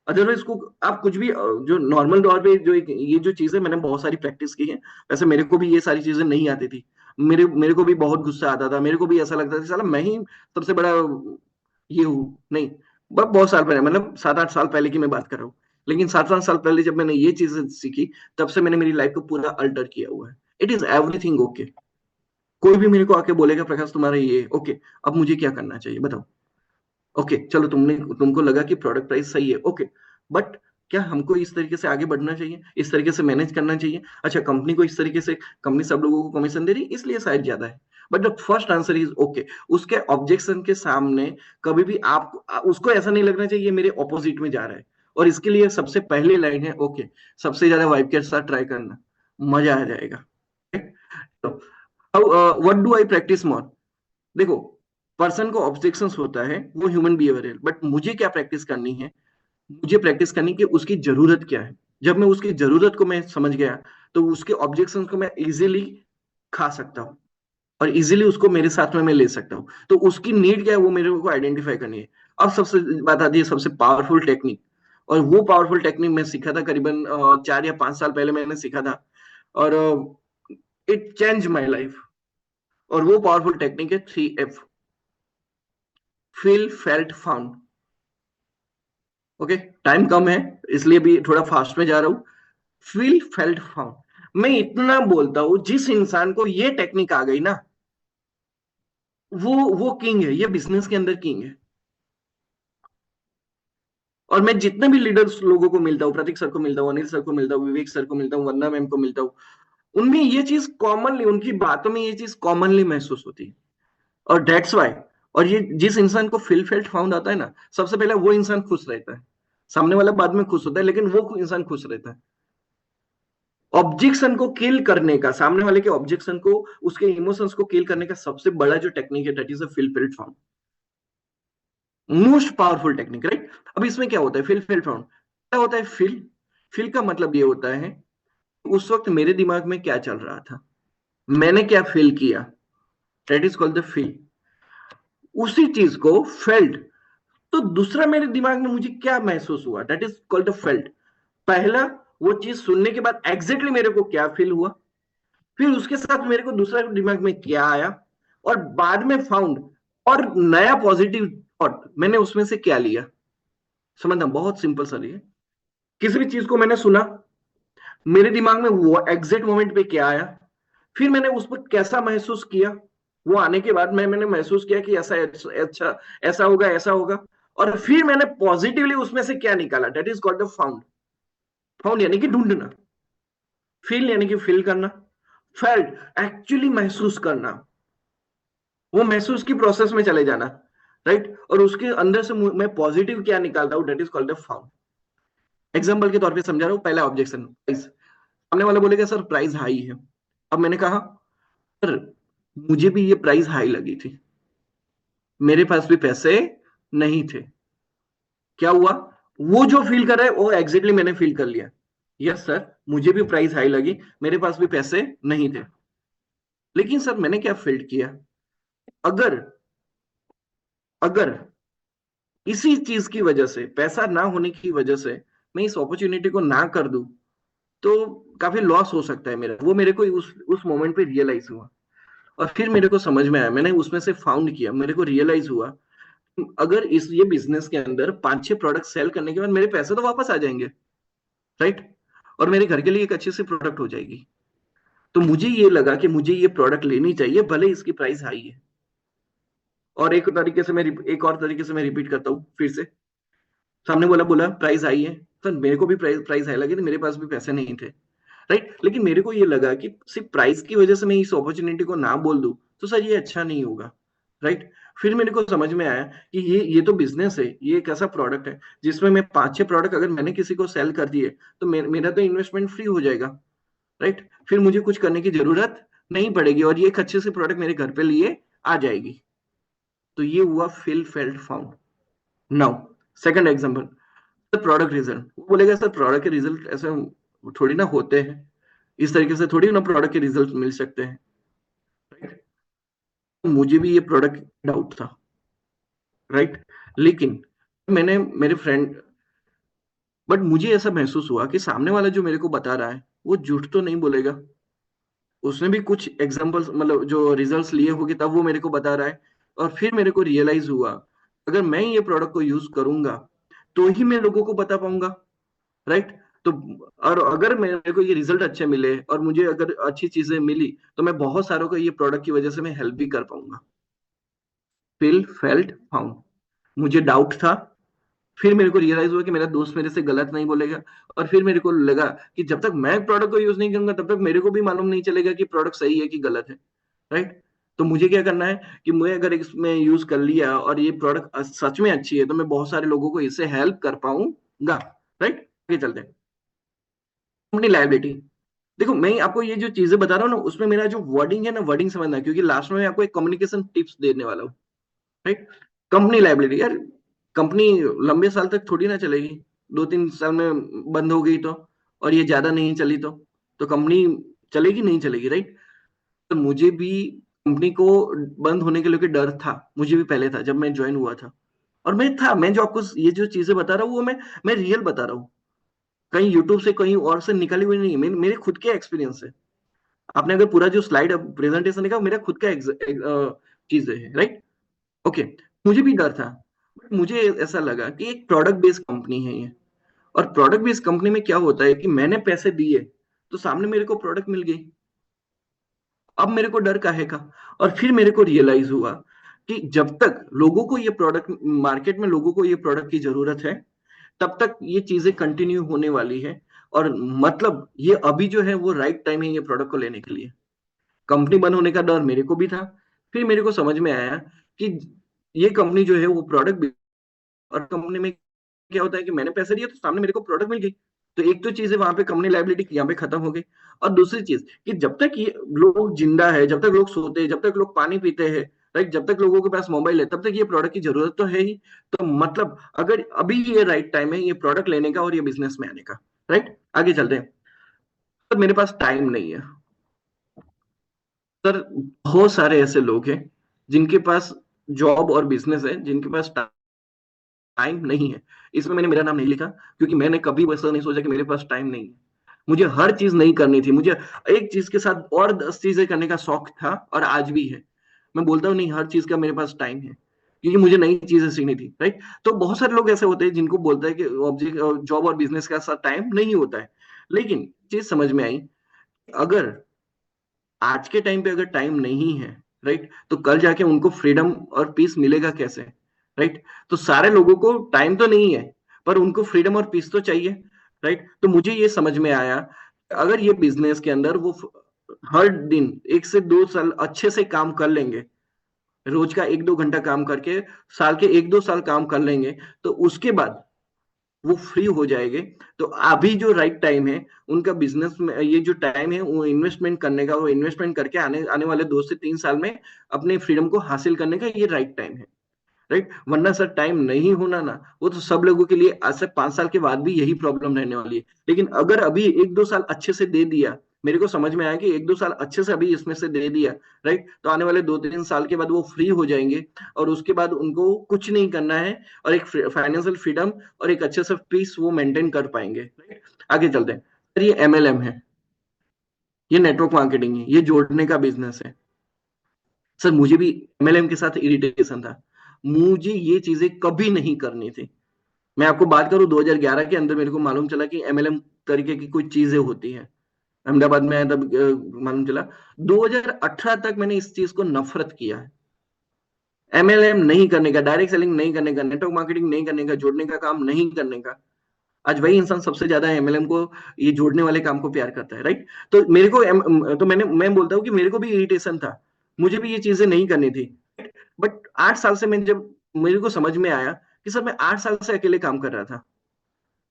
अदरवाइज को आप कुछ भी जो नॉर्मल तौर पे जो ये जो चीजें मैंने बहुत सारी प्रैक्टिस की है, वैसे मेरे को भी ये सारी चीजें नहीं आती थी। मेरे को भी बहुत गुस्सा आता था, मेरे को भी ऐसा लगता था साला मैं ही सबसे बड़ा ये हूँ, नहीं। बहुत साल पहले, मतलब 7-8 साल पहले की मैं बात कर रहा हूँ। लेकिन 7-8 साल पहले जब मैंने ये चीजें सीखी, तब से मैंने मेरी लाइफ को पूरा अल्टर किया हुआ है। It is everything okay. कोई भी मेरे को आके बोलेगा प्रकाश तुम्हारा ये ओके, अब मुझे क्या करना चाहिए बताओ। ओके चलो, तुमको लगा कि प्रोडक्ट प्राइस सही है, ओके, बट क्या हमको इस तरीके से आगे बढ़ना चाहिए, इस तरीके से मैनेज करना चाहिए? अच्छा कंपनी को इस तरीके से, कंपनी सब लोगों को कमीशन दे रही है इसलिए शायद ज्यादा है। But the first answer is okay. उसके ऑब्जेक्शन के सामने कभी भी आप उसको ऐसा नहीं लगना चाहिए ये मेरे ऑपोजिट में जा रहा है। और इसके लिए सबसे पहले लाइन है ओके, सबसे ज्यादा वाइब के साथ ट्राई करना, मजा आ जाएगा। तो what do I practice more? देखो, पर्सन को ऑब्जेक्शंस होता है, वो ह्यूमन बिहेवियर है, बट मुझे क्या प्रैक्टिस करनी है, मुझे प्रैक्टिस करनी कि उसकी जरूरत क्या है। जब मैं उसकी जरूरत को मैं समझ गया, तो उसके ऑब्जेक्शंस को मैं इजीली खा सकता हूँ, और इजीली उसको मेरे साथ में मैं ले सकता हूँ। तो उसकी नीड क्या है वो मेरे को आइडेंटिफाई करनी है। अब सबसे बात आती है सबसे पावरफुल टेक्निक, और वो पावरफुल टेक्निक मैं सीखा था करीबन 4 या 5 साल पहले मैंने सीखा था, और इट चेंज माई लाइफ। और वो पावरफुल टेक्निक है 3F, feel felt found. Okay, time कम है इसलिए भी थोड़ा फास्ट में जा रहा हूं। फील फेल्ट फाउंड, मैं इतना बोलता हूं जिस इंसान को ये टेक्निक आ गई ना, वो किंग है, ये बिजनेस के अंदर किंग है। और मैं जितने भी लीडर्स लोगों को मिलता हूँ, प्रतीक सर को मिलता हूँ, अनिल सर को मिलता हूँ, विवेक सर को मिलता हूँ, वंदना मैम को मिलता हूँ, उनमें ये चीज कॉमनली, उनकी बातों में ये चीज कॉमनली महसूस होती है। और दैट्स वाई और ये जिस इंसान को फिल फेल्ट फाउंड आता है ना, सबसे पहले वो इंसान खुश रहता है, सामने वाला बाद में खुश होता है, लेकिन वो इंसान खुश रहता है। ऑब्जेक्शन को किल करने का, सामने वाले के ऑब्जेक्शन को, उसके इमोशंस को किल करने का सबसे बड़ा जो टेक्निक है, that is a feel felt found, most powerful technique, right. अब इसमें क्या होता है, फिल फेल्ट फाउंड क्या होता है? फिल फिल का मतलब ये होता है उस वक्त मेरे दिमाग में क्या चल रहा था, मैंने क्या फील किया, that is called the feel. उसी चीज को फेल्ट, तो दूसरा मेरे दिमाग में मुझे क्या महसूस हुआ, that is called the felt. पहला, वो चीज सुनने के बाद एग्जैक्टली मेरे को क्या फील हुआ, फिर उसके साथ मेरे को दूसरा दिमाग में क्या आया, और बाद में फाउंड, और नया पॉजिटिव थॉट मैंने उसमें से क्या लिया। समझना बहुत सिंपल सर ये। किसी भी चीज को मैंने सुना, मेरे दिमाग में वो एग्जैक्ट मोमेंट पे क्या आया, फिर मैंने उस पर कैसा महसूस किया, वो आने के बाद मैंने महसूस किया कि ऐसा, अच्छा ऐसा होगा, ऐसा होगा, और फिर मैंने पॉजिटिवली उसमें से क्या निकाला, that is called the found. Found यानी कि ढूंढना, फील यानी कि फील करना, फेल्ट एक्चुअली महसूस करना, वो महसूस की प्रोसेस में चले जाना, राइट। और उसके अंदर से मैं पॉजिटिव क्या निकालता हूं, that is called the found. Example के तौर पे समझा रहा हूं, पहला ऑब्जेक्शन प्राइस, सामने वाला बोलेगा सर प्राइस हाई है। अब मैंने कहा सर मुझे भी ये प्राइस हाई लगी थी, मेरे पास भी पैसे नहीं थे। क्या हुआ, वो जो फील कर रहा है वो एग्जैक्टली मैंने फील कर लिया, यस सर मुझे भी प्राइस हाई लगी, मेरे पास भी पैसे नहीं थे। लेकिन सर मैंने क्या फील किया, अगर अगर इसी चीज की वजह से, पैसा ना होने की वजह से मैं इस अपॉर्चुनिटी को ना कर दूं, तो काफी लॉस हो सकता है मेरा, वो मेरे को उस मोमेंट पे रियलाइज हुआ। और फिर मेरे को समझ में आया, मैंने उसमें से फाउंड किया, मेरे को रियलाइज हुआ, अगर इस ये बिजनेस के अंदर 5-6 प्रोडक्ट सेल करने के बाद मेरे पैसे तो वापस आ जाएंगे, राइट, और मेरे घर के लिए एक अच्छी सी प्रोडक्ट हो जाएगी। तो मुझे ये लगा कि मुझे ये प्रोडक्ट लेनी चाहिए, भले इसकी प्राइस हाई है। और एक और तरीके से मैं रिपीट करता हूँ फिर से। सामने बोला बोला प्राइस हाई है, तो मेरे को भी प्राइस हाई लगी, तो मेरे पास भी पैसे नहीं थे, राइट। लेकिन मेरे को ये लगा कि सिर्फ प्राइस की वजह से मैं इस अपॉर्चुनिटी को ना बोल दूं, तो सर ये अच्छा नहीं होगा, राइट। फिर मेरे को समझ में आया कि ये तो बिजनेस है, ये एक ऐसा प्रोडक्ट है जिसमें मैं 5-6 प्रोडक्ट अगर मैंने किसी को सेल कर दिए, तो मेरा तो इन्वेस्टमेंट फ्री हो जाएगा, राइट। फिर मुझे कुछ करने की जरूरत नहीं पड़ेगी, और ये एक अच्छे से प्रोडक्ट मेरे घर पे लिए आ जाएगी। तो ये हुआ feel felt found. Now second example, sir product result, वो बोलेगा सर प्रोडक्ट के रिजल्ट ऐसे थोड़ी ना होते हैं, इस तरीके से थोड़ी ना प्रोडक्ट के रिजल्ट मिल सकते हैं, राइट। मुझे भी ये प्रोडक्ट डाउट था, राइट। लेकिन मैंने मेरे फ्रेंड, बट मुझे ऐसा महसूस हुआ कि सामने वाला जो मेरे को बता रहा है वो झूठ तो नहीं बोलेगा, उसने भी कुछ एग्जांपल्स मतलब जो रिजल्ट्स लिए होंगे तब वो मेरे को बता रहा है। और फिर मेरे को रियलाइज हुआ, अगर मैं ये प्रोडक्ट को यूज करूंगा तो ही मैं लोगों को बता पाऊंगा, राइट। तो और अगर मेरे को ये रिजल्ट अच्छे मिले और मुझे अगर अच्छी चीजें मिली, तो मैं बहुत सारों को ये प्रोडक्ट की वजह से मैं हेल्प भी कर पाऊंगा। फील फेल्ट फाउंड, मुझे डाउट था, फिर मेरे को रियलाइज हुआ कि मेरा दोस्त मेरे से गलत नहीं बोलेगा, और फिर मेरे को लगा कि जब तक मैं प्रोडक्ट को यूज नहीं करूंगा तब तक मेरे को भी मालूम नहीं चलेगा कि प्रोडक्ट सही है कि गलत है, राइट। तो मुझे क्या करना है कि मैं अगर इसमें यूज कर लिया और ये प्रोडक्ट सच में अच्छी है, तो मैं बहुत सारे लोगों को इससे हेल्प कर पाऊंगा, राइट। आगे चलते हैं, कंपनी लायबिलिटी। देखो मैं आपको ये जो चीजें बता रहा हूँ ना, उसमें मेरा जो वर्डिंग है ना, वर्डिंग समझना है, क्योंकि लास्ट में मैं आपको एक कम्युनिकेशन टिप्स देने वाला हूँ, राइट। कंपनी लायबिलिटी, यार कंपनी लंबे साल तक थोड़ी ना चलेगी, 2-3 साल में बंद हो गई और ये ज्यादा नहीं चली तो कंपनी चलेगी नहीं चलेगी, राइट। तो मुझे भी कंपनी को बंद होने के लेके डर था, मुझे भी पहले था जब मैं ज्वाइन हुआ था। और मैं जो आपको ये जो चीजें बता रहा हूँ वो मैं रियल बता रहा हूँ, कहीं यूट्यूब से कहीं और से निकाली हुई नहीं है, मेरे खुद के एक्सपीरियंस है। आपने अगर पूरा जो स्लाइड प्रेजेंटेशन देखा, मेरा खुद का चीजें है, राइट। ओके, मुझे भी डर था, बट मुझे ऐसा लगा कि एक प्रोडक्ट बेस्ड कंपनी है ये, और प्रोडक्ट बेस्ड कंपनी में क्या होता है कि मैंने पैसे दिए तो सामने मेरे को प्रोडक्ट मिल गई, अब मेरे को डर काहे का। और फिर मेरे को रियलाइज हुआ कि जब तक लोगों को ये प्रोडक्ट, मार्केट में लोगों को ये प्रोडक्ट की जरूरत है, तब तक ये चीजें कंटिन्यू होने वाली है। और मतलब ये अभी जो है वो राइट टाइम है ये प्रोडक्ट को लेने के लिए। कंपनी बंद होने का डर मेरे को भी था। फिर मेरे को समझ में आया कि ये कंपनी जो है वो प्रोडक्ट, और कंपनी में क्या होता है कि मैंने पैसे दिए तो सामने मेरे को प्रोडक्ट मिल गई। तो एक तो चीज है वहां पे कंपनी लाइबिलिटी यहाँ पे खत्म हो गई। और दूसरी चीज कि जब तक ये लोग जिंदा है, जब तक लोग सोते हैं, जब तक लोग पानी पीते हैं, राइट, जब तक लोगों के पास मोबाइल है, तब तक ये प्रोडक्ट की जरूरत तो है ही। तो मतलब अगर अभी ये राइट टाइम है ये प्रोडक्ट लेने का और ये बिजनेस में आने का, राइट। आगे चलते हैं। सर मेरे पास टाइम नहीं है। सर बहुत सारे ऐसे लोग हैं जिनके पास जॉब और बिजनेस है, जिनके पास टाइम नहीं है। इसमें मैंने मेरा नाम नहीं लिखा, क्योंकि मैंने कभी वैसा नहीं सोचा कि मेरे पास टाइम नहीं है। मुझे हर चीज नहीं करनी थी, मुझे एक चीज के साथ और 10 चीजें करने का शौक था, और आज भी है। मैं बोलता हूँ नहीं, हर चीज का मेरे पास टाइम है, क्योंकि मुझे नई चीजें सीखनी थी, राइट। तो बहुत सारे लोग ऐसे होते हैं जिनको बोलते हैं कि ऑब्जेक्ट जॉब और बिजनेस का साथ टाइम नहीं होता है। लेकिन चीज समझ में आई, अगर आज के टाइम पे अगर टाइम नहीं है, राइट, तो कल जाके उनको फ्रीडम और पीस मिलेगा कैसे, राइट। तो सारे लोगों को टाइम तो नहीं है, पर उनको फ्रीडम और पीस तो चाहिए, राइट। तो मुझे ये समझ में आया, अगर ये बिजनेस के अंदर वो हर दिन 1 से 2 साल अच्छे से काम कर लेंगे, रोज का 1-2 घंटा काम करके साल के 1-2 साल काम कर लेंगे, तो उसके बाद वो फ्री हो जाएंगे। तो अभी जो राइट टाइम है उनका बिजनेस में, ये जो टाइम है वो इन्वेस्टमेंट करने का, वो इन्वेस्टमेंट करके आने आने वाले 2 से 3 साल में अपने फ्रीडम को हासिल करने का ये राइट टाइम है, राइट। वरना सर टाइम नहीं होना ना, वो तो सब लोगों के लिए आज से 5 साल के बाद भी यही प्रॉब्लम रहने वाली है। लेकिन अगर अभी 1-2 साल अच्छे से दे दिया, मेरे को समझ में आया कि 1-2 साल अच्छे से अभी इसमें से दे दिया, राइट, तो आने वाले 2-3 साल के बाद वो फ्री हो जाएंगे, और उसके बाद उनको कुछ नहीं करना है, और एक फाइनेंशियल फ्रीडम और एक अच्छे से पीस वो मेंटेन कर पाएंगे, राइट। आगे चलते हैं। सर ये एमएलएम है, ये नेटवर्क मार्केटिंग है, ये जोड़ने का बिजनेस है। सर मुझे भी एमएलएम के साथ इरिटेशन था, मुझे ये चीजें कभी नहीं करनी थी। मैं आपको बात करूं 2011 के अंदर मेरे को मालूम चला कि एमएलएम तरीके की कुछ चीजें होती हैं। अहमदाबाद में आया तब मालूम चला। 2018 तक मैंने इस चीज को नफरत किया है। एमएलएम नहीं करने का, डायरेक्ट सेलिंग नहीं करने का, नेटवर्क मार्केटिंग नहीं करने का, जोड़ने का काम नहीं करने का। आज वही इंसान सबसे ज्यादा एमएलएम को, ये जोड़ने वाले काम को प्यार करता है, राइट। तो मेरे को तो मैं बोलता हूँ कि मेरे को भी इरिटेशन था, मुझे भी ये चीजें नहीं करनी थी। बट 8 साल से मैं जब मेरे को समझ में आया कि सर मैं 8 साल से अकेले काम कर रहा था,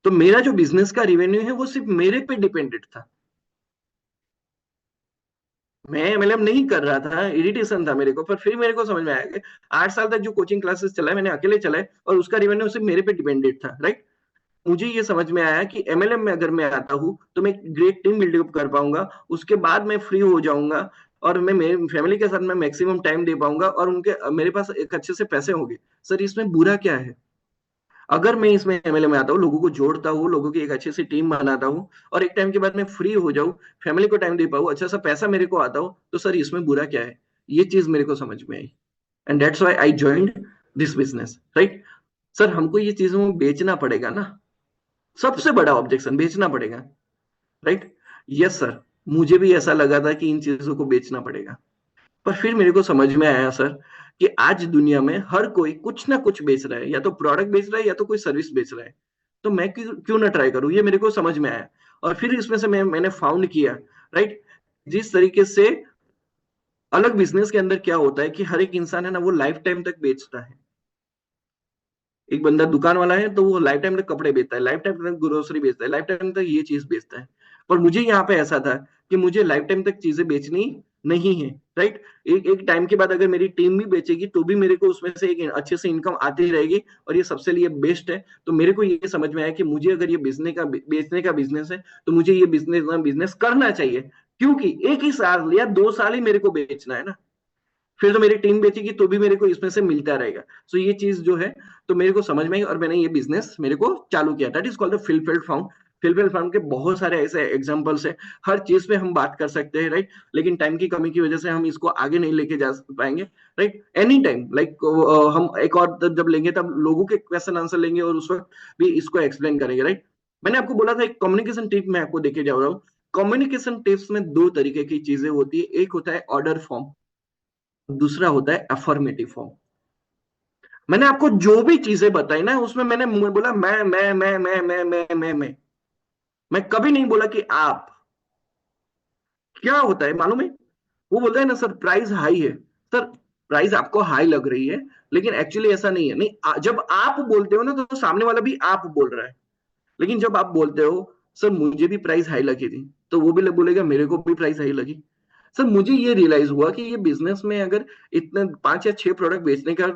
तो मेरा जो बिजनेस का रेवेन्यू है वो सिर्फ मेरे पे डिपेंडेंट था। मैं एमएलएम नहीं कर रहा था, इरिटेशन था मेरे को, पर फिर मेरे को समझ में आया कि 8 साल तक जो कोचिंग क्लासेस चलाए मैंने अकेले चलाए, और उसका रेवेन्यू सिर्फ मेरे पे डिपेंडेंट था, राइट। मुझे ये समझ में आया कि एमएलएम में अगर मैं आता हूँ तो मैं ग्रेट टीम बिल्डअप कर पाऊंगा, उसके बाद मैं फ्री हो जाऊंगा, और मैं मेरी फैमिली के साथ मैं मैक्सिमम टाइम दे पाऊंगा, और उनके मेरे पास एक अच्छे से पैसे होंगे। सर इसमें बुरा क्या है? अगर मैं इसमें एमएलए में आता हूँ, लोगों को जोड़ता हूँ, लोगों की एक अच्छी सी टीम बनाता हूँ, और एक टाइम के बाद मैं फ्री हो जाऊँ, फैमिली को टाइम दे पाऊँ, अच्छा सा पैसा मेरे को आता हो, तो सर इसमें बुरा क्या है? ये चीज मेरे को समझ में आई, and that's why I joined this business, right. Sir हमको ये चीजों बेचना पड़ेगा ना, सबसे बड़ा ऑब्जेक्शन बेचना पड़ेगा, राइट। यस सर, मुझे भी ऐसा लगा था कि इन चीजों को बेचना पड़ेगा, पर फिर मेरे को समझ में आया सर कि आज दुनिया में हर कोई कुछ ना कुछ बेच रहा है, या तो प्रोडक्ट बेच रहा है या तो कोई सर्विस बेच रहा है। तो मैं क्यों क्यों ना ट्राई करूं, ये मेरे को समझ में आया। और फिर इसमें से मैंने फाउंड किया, राइट, जिस तरीके से अलग बिजनेस के अंदर क्या होता है कि हर एक इंसान है ना वो लाइफ टाइम तक बेचता है। एक बंदा दुकान वाला है तो वो लाइफ टाइम तक कपड़े बेचता है, लाइफ टाइम तक ग्रोसरी बेचता है, लाइफ टाइम तक ये चीज बेचता है। पर मुझे यहाँ पे ऐसा था कि मुझे लाइफ टाइम तक चीजें बेचनी नहीं है, राइट। एक एक टाइम के बाद अगर मेरी टीम भी बेचेगी तो भी मेरे को उसमें से एक अच्छे से इनकम आती रहेगी, और ये सबसे लिए बेस्ट है। तो मेरे को ये समझ में आया कि मुझे अगर ये बेचने का बिजनेस है, तो मुझे ये बिजनेस बिजनेस करना चाहिए, क्योंकि एक ही साल या 2 साल ही मेरे को बेचना है ना। फिर तो मेरी टीम बेचेगी तो भी मेरे को इसमें से मिलता रहेगा। सो ये चीज जो है, तो मेरे को समझ में आई, और मैंने ये बिजनेस मेरे को चालू किया। That is called the fulfilled form. Fulfilled form के बहुत सारे ऐसे एग्जांपल्स है, हर चीज पे हम बात कर सकते हैं, राइट। लेकिन टाइम की कमी की वजह से हम इसको आगे नहीं लेके जा पाएंगे, राइट। एनी टाइम लाइक हम एक और जब लेंगे तब लोगों के क्वेश्चन आंसर लेंगे, और उस वक्त भी इसको एक्सप्लेन करेंगे, राइट। मैंने आपको बोला था एक कम्युनिकेशन टिप मैं आपको देके जा रहा हूँ। कम्युनिकेशन टिप्स में 2 तरीके की चीजें होती है, एक होता है ऑर्डर फॉर्म, दूसरा होता है अफर्मेटिव फॉर्म। मैंने आपको जो भी चीजें बताई ना उसमें मैंने बोला मैं कभी नहीं बोला कि आप। क्या होता है मालूम है? वो बोलता है ना सर प्राइस हाई है। सर प्राइस आपको हाई लग रही है, लेकिन एक्चुअली ऐसा नहीं है। नहीं, जब आप बोलते हो ना तो सामने वाला भी आप बोल रहा है, लेकिन जब आप बोलते हो सर मुझे भी प्राइस हाई लगी थी, तो वो भी बोलेगा मेरे को भी प्राइस हाई लगी। सर मुझे ये रियलाइज हुआ कि ये बिजनेस में अगर इतने 5 या 6 प्रोडक्ट बेचने का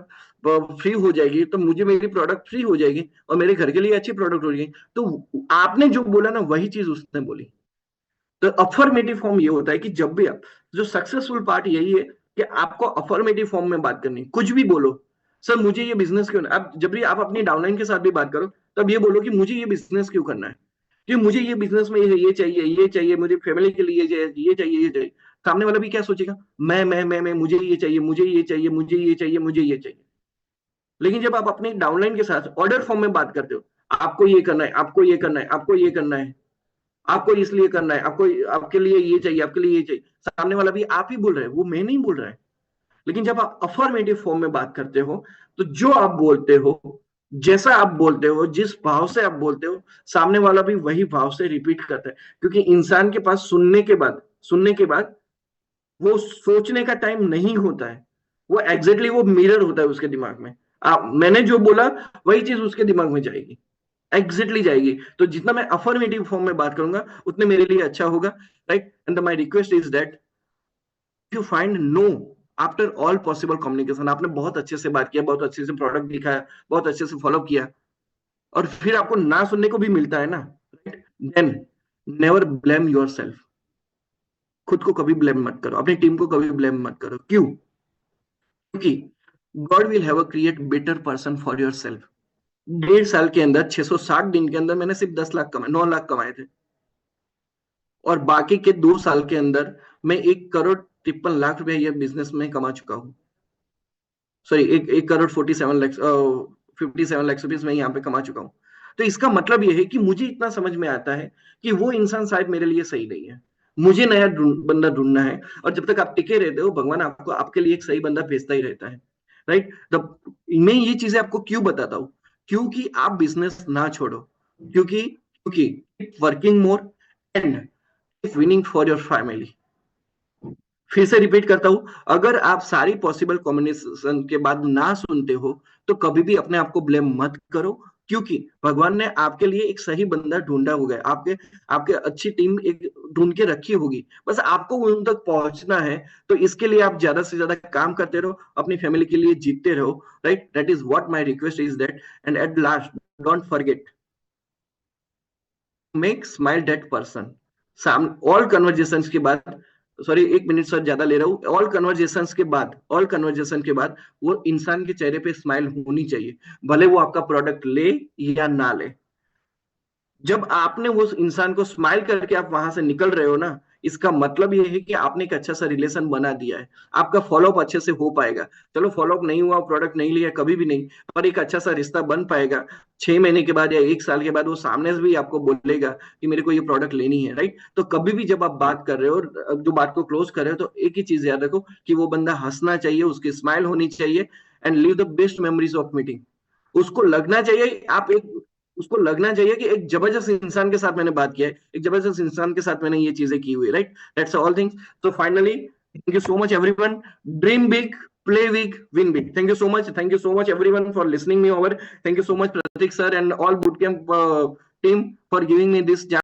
फ्री हो जाएगी तो मुझे मेरी प्रोडक्ट फ्री हो जाएगी और मेरे घर के लिए अच्छी प्रोडक्ट हो जाएगी। तो आपने जो बोला ना वही चीज उसने बोली। तो अफर्मेटिव फॉर्म ये होता है कि जब भी आप, जो सक्सेसफुल पार्ट यही है कि आपको अफर्मेटिव फॉर्म में बात करनी, कुछ भी बोलो। सर मुझे ये बिजनेस क्यों ना, अब जब भी आप अपनी डाउनलाइन के साथ भी बात करो तब ये बोलो कि मुझे ये बिजनेस क्यों करना है, कि मुझे ये बिजनेस में ये चाहिए, मुझे फैमिली के लिए ये चाहिए। सामने वाला भी क्या सोचेगा, मैं मुझे ये चाहिए, मुझे ये चाहिए, मुझे ये चाहिए, मुझे ये चाहिए। लेकिन जब आप अपनी डाउनलाइन के साथ ऑर्डर फॉर्म में बात करते हो, आपको ये करना है, आपको ये करना है, आपको ये करना है, आपको इसलिए करना है, आपको आपके लिए ये चाहिए, आपके लिए ये चाहिए, सामने वाला भी आप ही बोल रहे हैं, वो मैं नहीं बोल रहा है। लेकिन जब आप अफर्मेटिव फॉर्म में बात करते हो तो जो आप बोलते हो, जैसा आप बोलते हो, जिस भाव से आप बोलते हो, सामने वाला भी वही भाव से रिपीट करता है। क्योंकि इंसान के पास सुनने के बाद वो सोचने का टाइम नहीं होता है। वो एग्जैक्टली वो मिरर होता है उसके दिमाग में। मैंने जो बोला वही चीज उसके दिमाग में जाएगी, एग्जैक्टली जाएगी। तो जितना मैं अफर्मेटिव फॉर्म में बात करूंगा उतने मेरे लिए अच्छा होगा, right. And my request is that you find know after all possible communication. आपने बहुत अच्छे से बात किया, बहुत अच्छे से प्रोडक्ट दिखाया, बहुत अच्छे से फॉलो किया, और फिर आपको ना सुनने को भी मिलता है ना, right. Then never blame yourself. खुद को कभी ब्लेम मत करो, अपनी टीम को कभी ब्लेम मत करो। क्यों? क्योंकि God will have a create better person for your self. 1.5 साल के अंदर, 660 दिन के अंदर मैंने सिर्फ 10 लाख कमाए, 9 लाख कमाए थे, और बाकी के 2 साल के अंदर मैं 1 करोड़ 53 लाख रुपए ये बिजनेस में कमा चुका हूँ। सॉरी, 1 करोड़ 57 लाख रुपीज मैं यहाँ पे कमा चुका हूँ। तो इसका मतलब ये है कि मुझे इतना समझ में आता है कि वो इंसान शायद मेरे लिए सही नहीं है, मुझे नया बंदा ढूंढना है। और जब तक आप टिके रहते हो, भगवान आपको आपके लिए एक सही बंदा भेजता ही रहता है, राइट। तब मैं ये चीजें आपको क्यों बताता हूँ, क्योंकि आप बिजनेस ना छोड़ो, क्योंकि working more and winning for your family. फिर से रिपीट करता हूं, अगर आप सारी पॉसिबल कॉम्बिनेशन के बाद ना सुनते हो तो कभी भी अपने आप को ब्लेम मत करो, क्योंकि भगवान ने आपके लिए एक सही बंदा ढूंढा होगा, आपके आपके अच्छी टीम एक ढूंढ के रखी होगी, बस आपको उन तक पहुंचना है। तो इसके लिए आप ज्यादा से ज्यादा काम करते रहो, अपनी फैमिली के लिए जीतते रहो, right. That is what my request is that. And at last, don't forget, make smile that person. All conversations के बाद, सॉरी 1 मिनट सर ज्यादा ले रहा हूँ, ऑल कन्वर्जेशन के बाद वो इंसान के चेहरे पे स्माइल होनी चाहिए, भले वो आपका प्रोडक्ट ले या ना ले। जब आपने वो इंसान को स्माइल करके आप वहां से निकल रहे हो ना, इसका मतलब ये है कि आपने एक अच्छा सा रिलेशन बना दिया है, आपका फॉलोअप अच्छे से हो पाएगा। चलो फॉलोअप नहीं हुआ, प्रोडक्ट नहीं लिया, कभी भी नहीं, पर एक अच्छा सा रिश्ता बन पाएगा। 6 महीने के बाद या 1 साल के बाद वो सामने से भी आपको बोलेगा कि मेरे को ये प्रोडक्ट लेनी है, राइट। तो कभी भी जब आप बात कर रहे हो, जो बात को क्लोज कर रहे हो, तो एक ही चीज याद रखो कि वो बंदा हंसना चाहिए, उसकी स्माइल होनी चाहिए, and leave the best memories of meeting. उसको लगना चाहिए आप एक उसको लगना चाहिए कि एक जबरदस्त इंसान के साथ मैंने बात किया है, एक जबरदस्त इंसान के साथ मैंने ये चीजें की हुई, राइट। That's all things. तो finally, thank you so much everyone. Dream big, play big, win big. Thank you so much everyone for listening me over. Thank you so much Pratik sir and all bootcamp team for giving me this chance.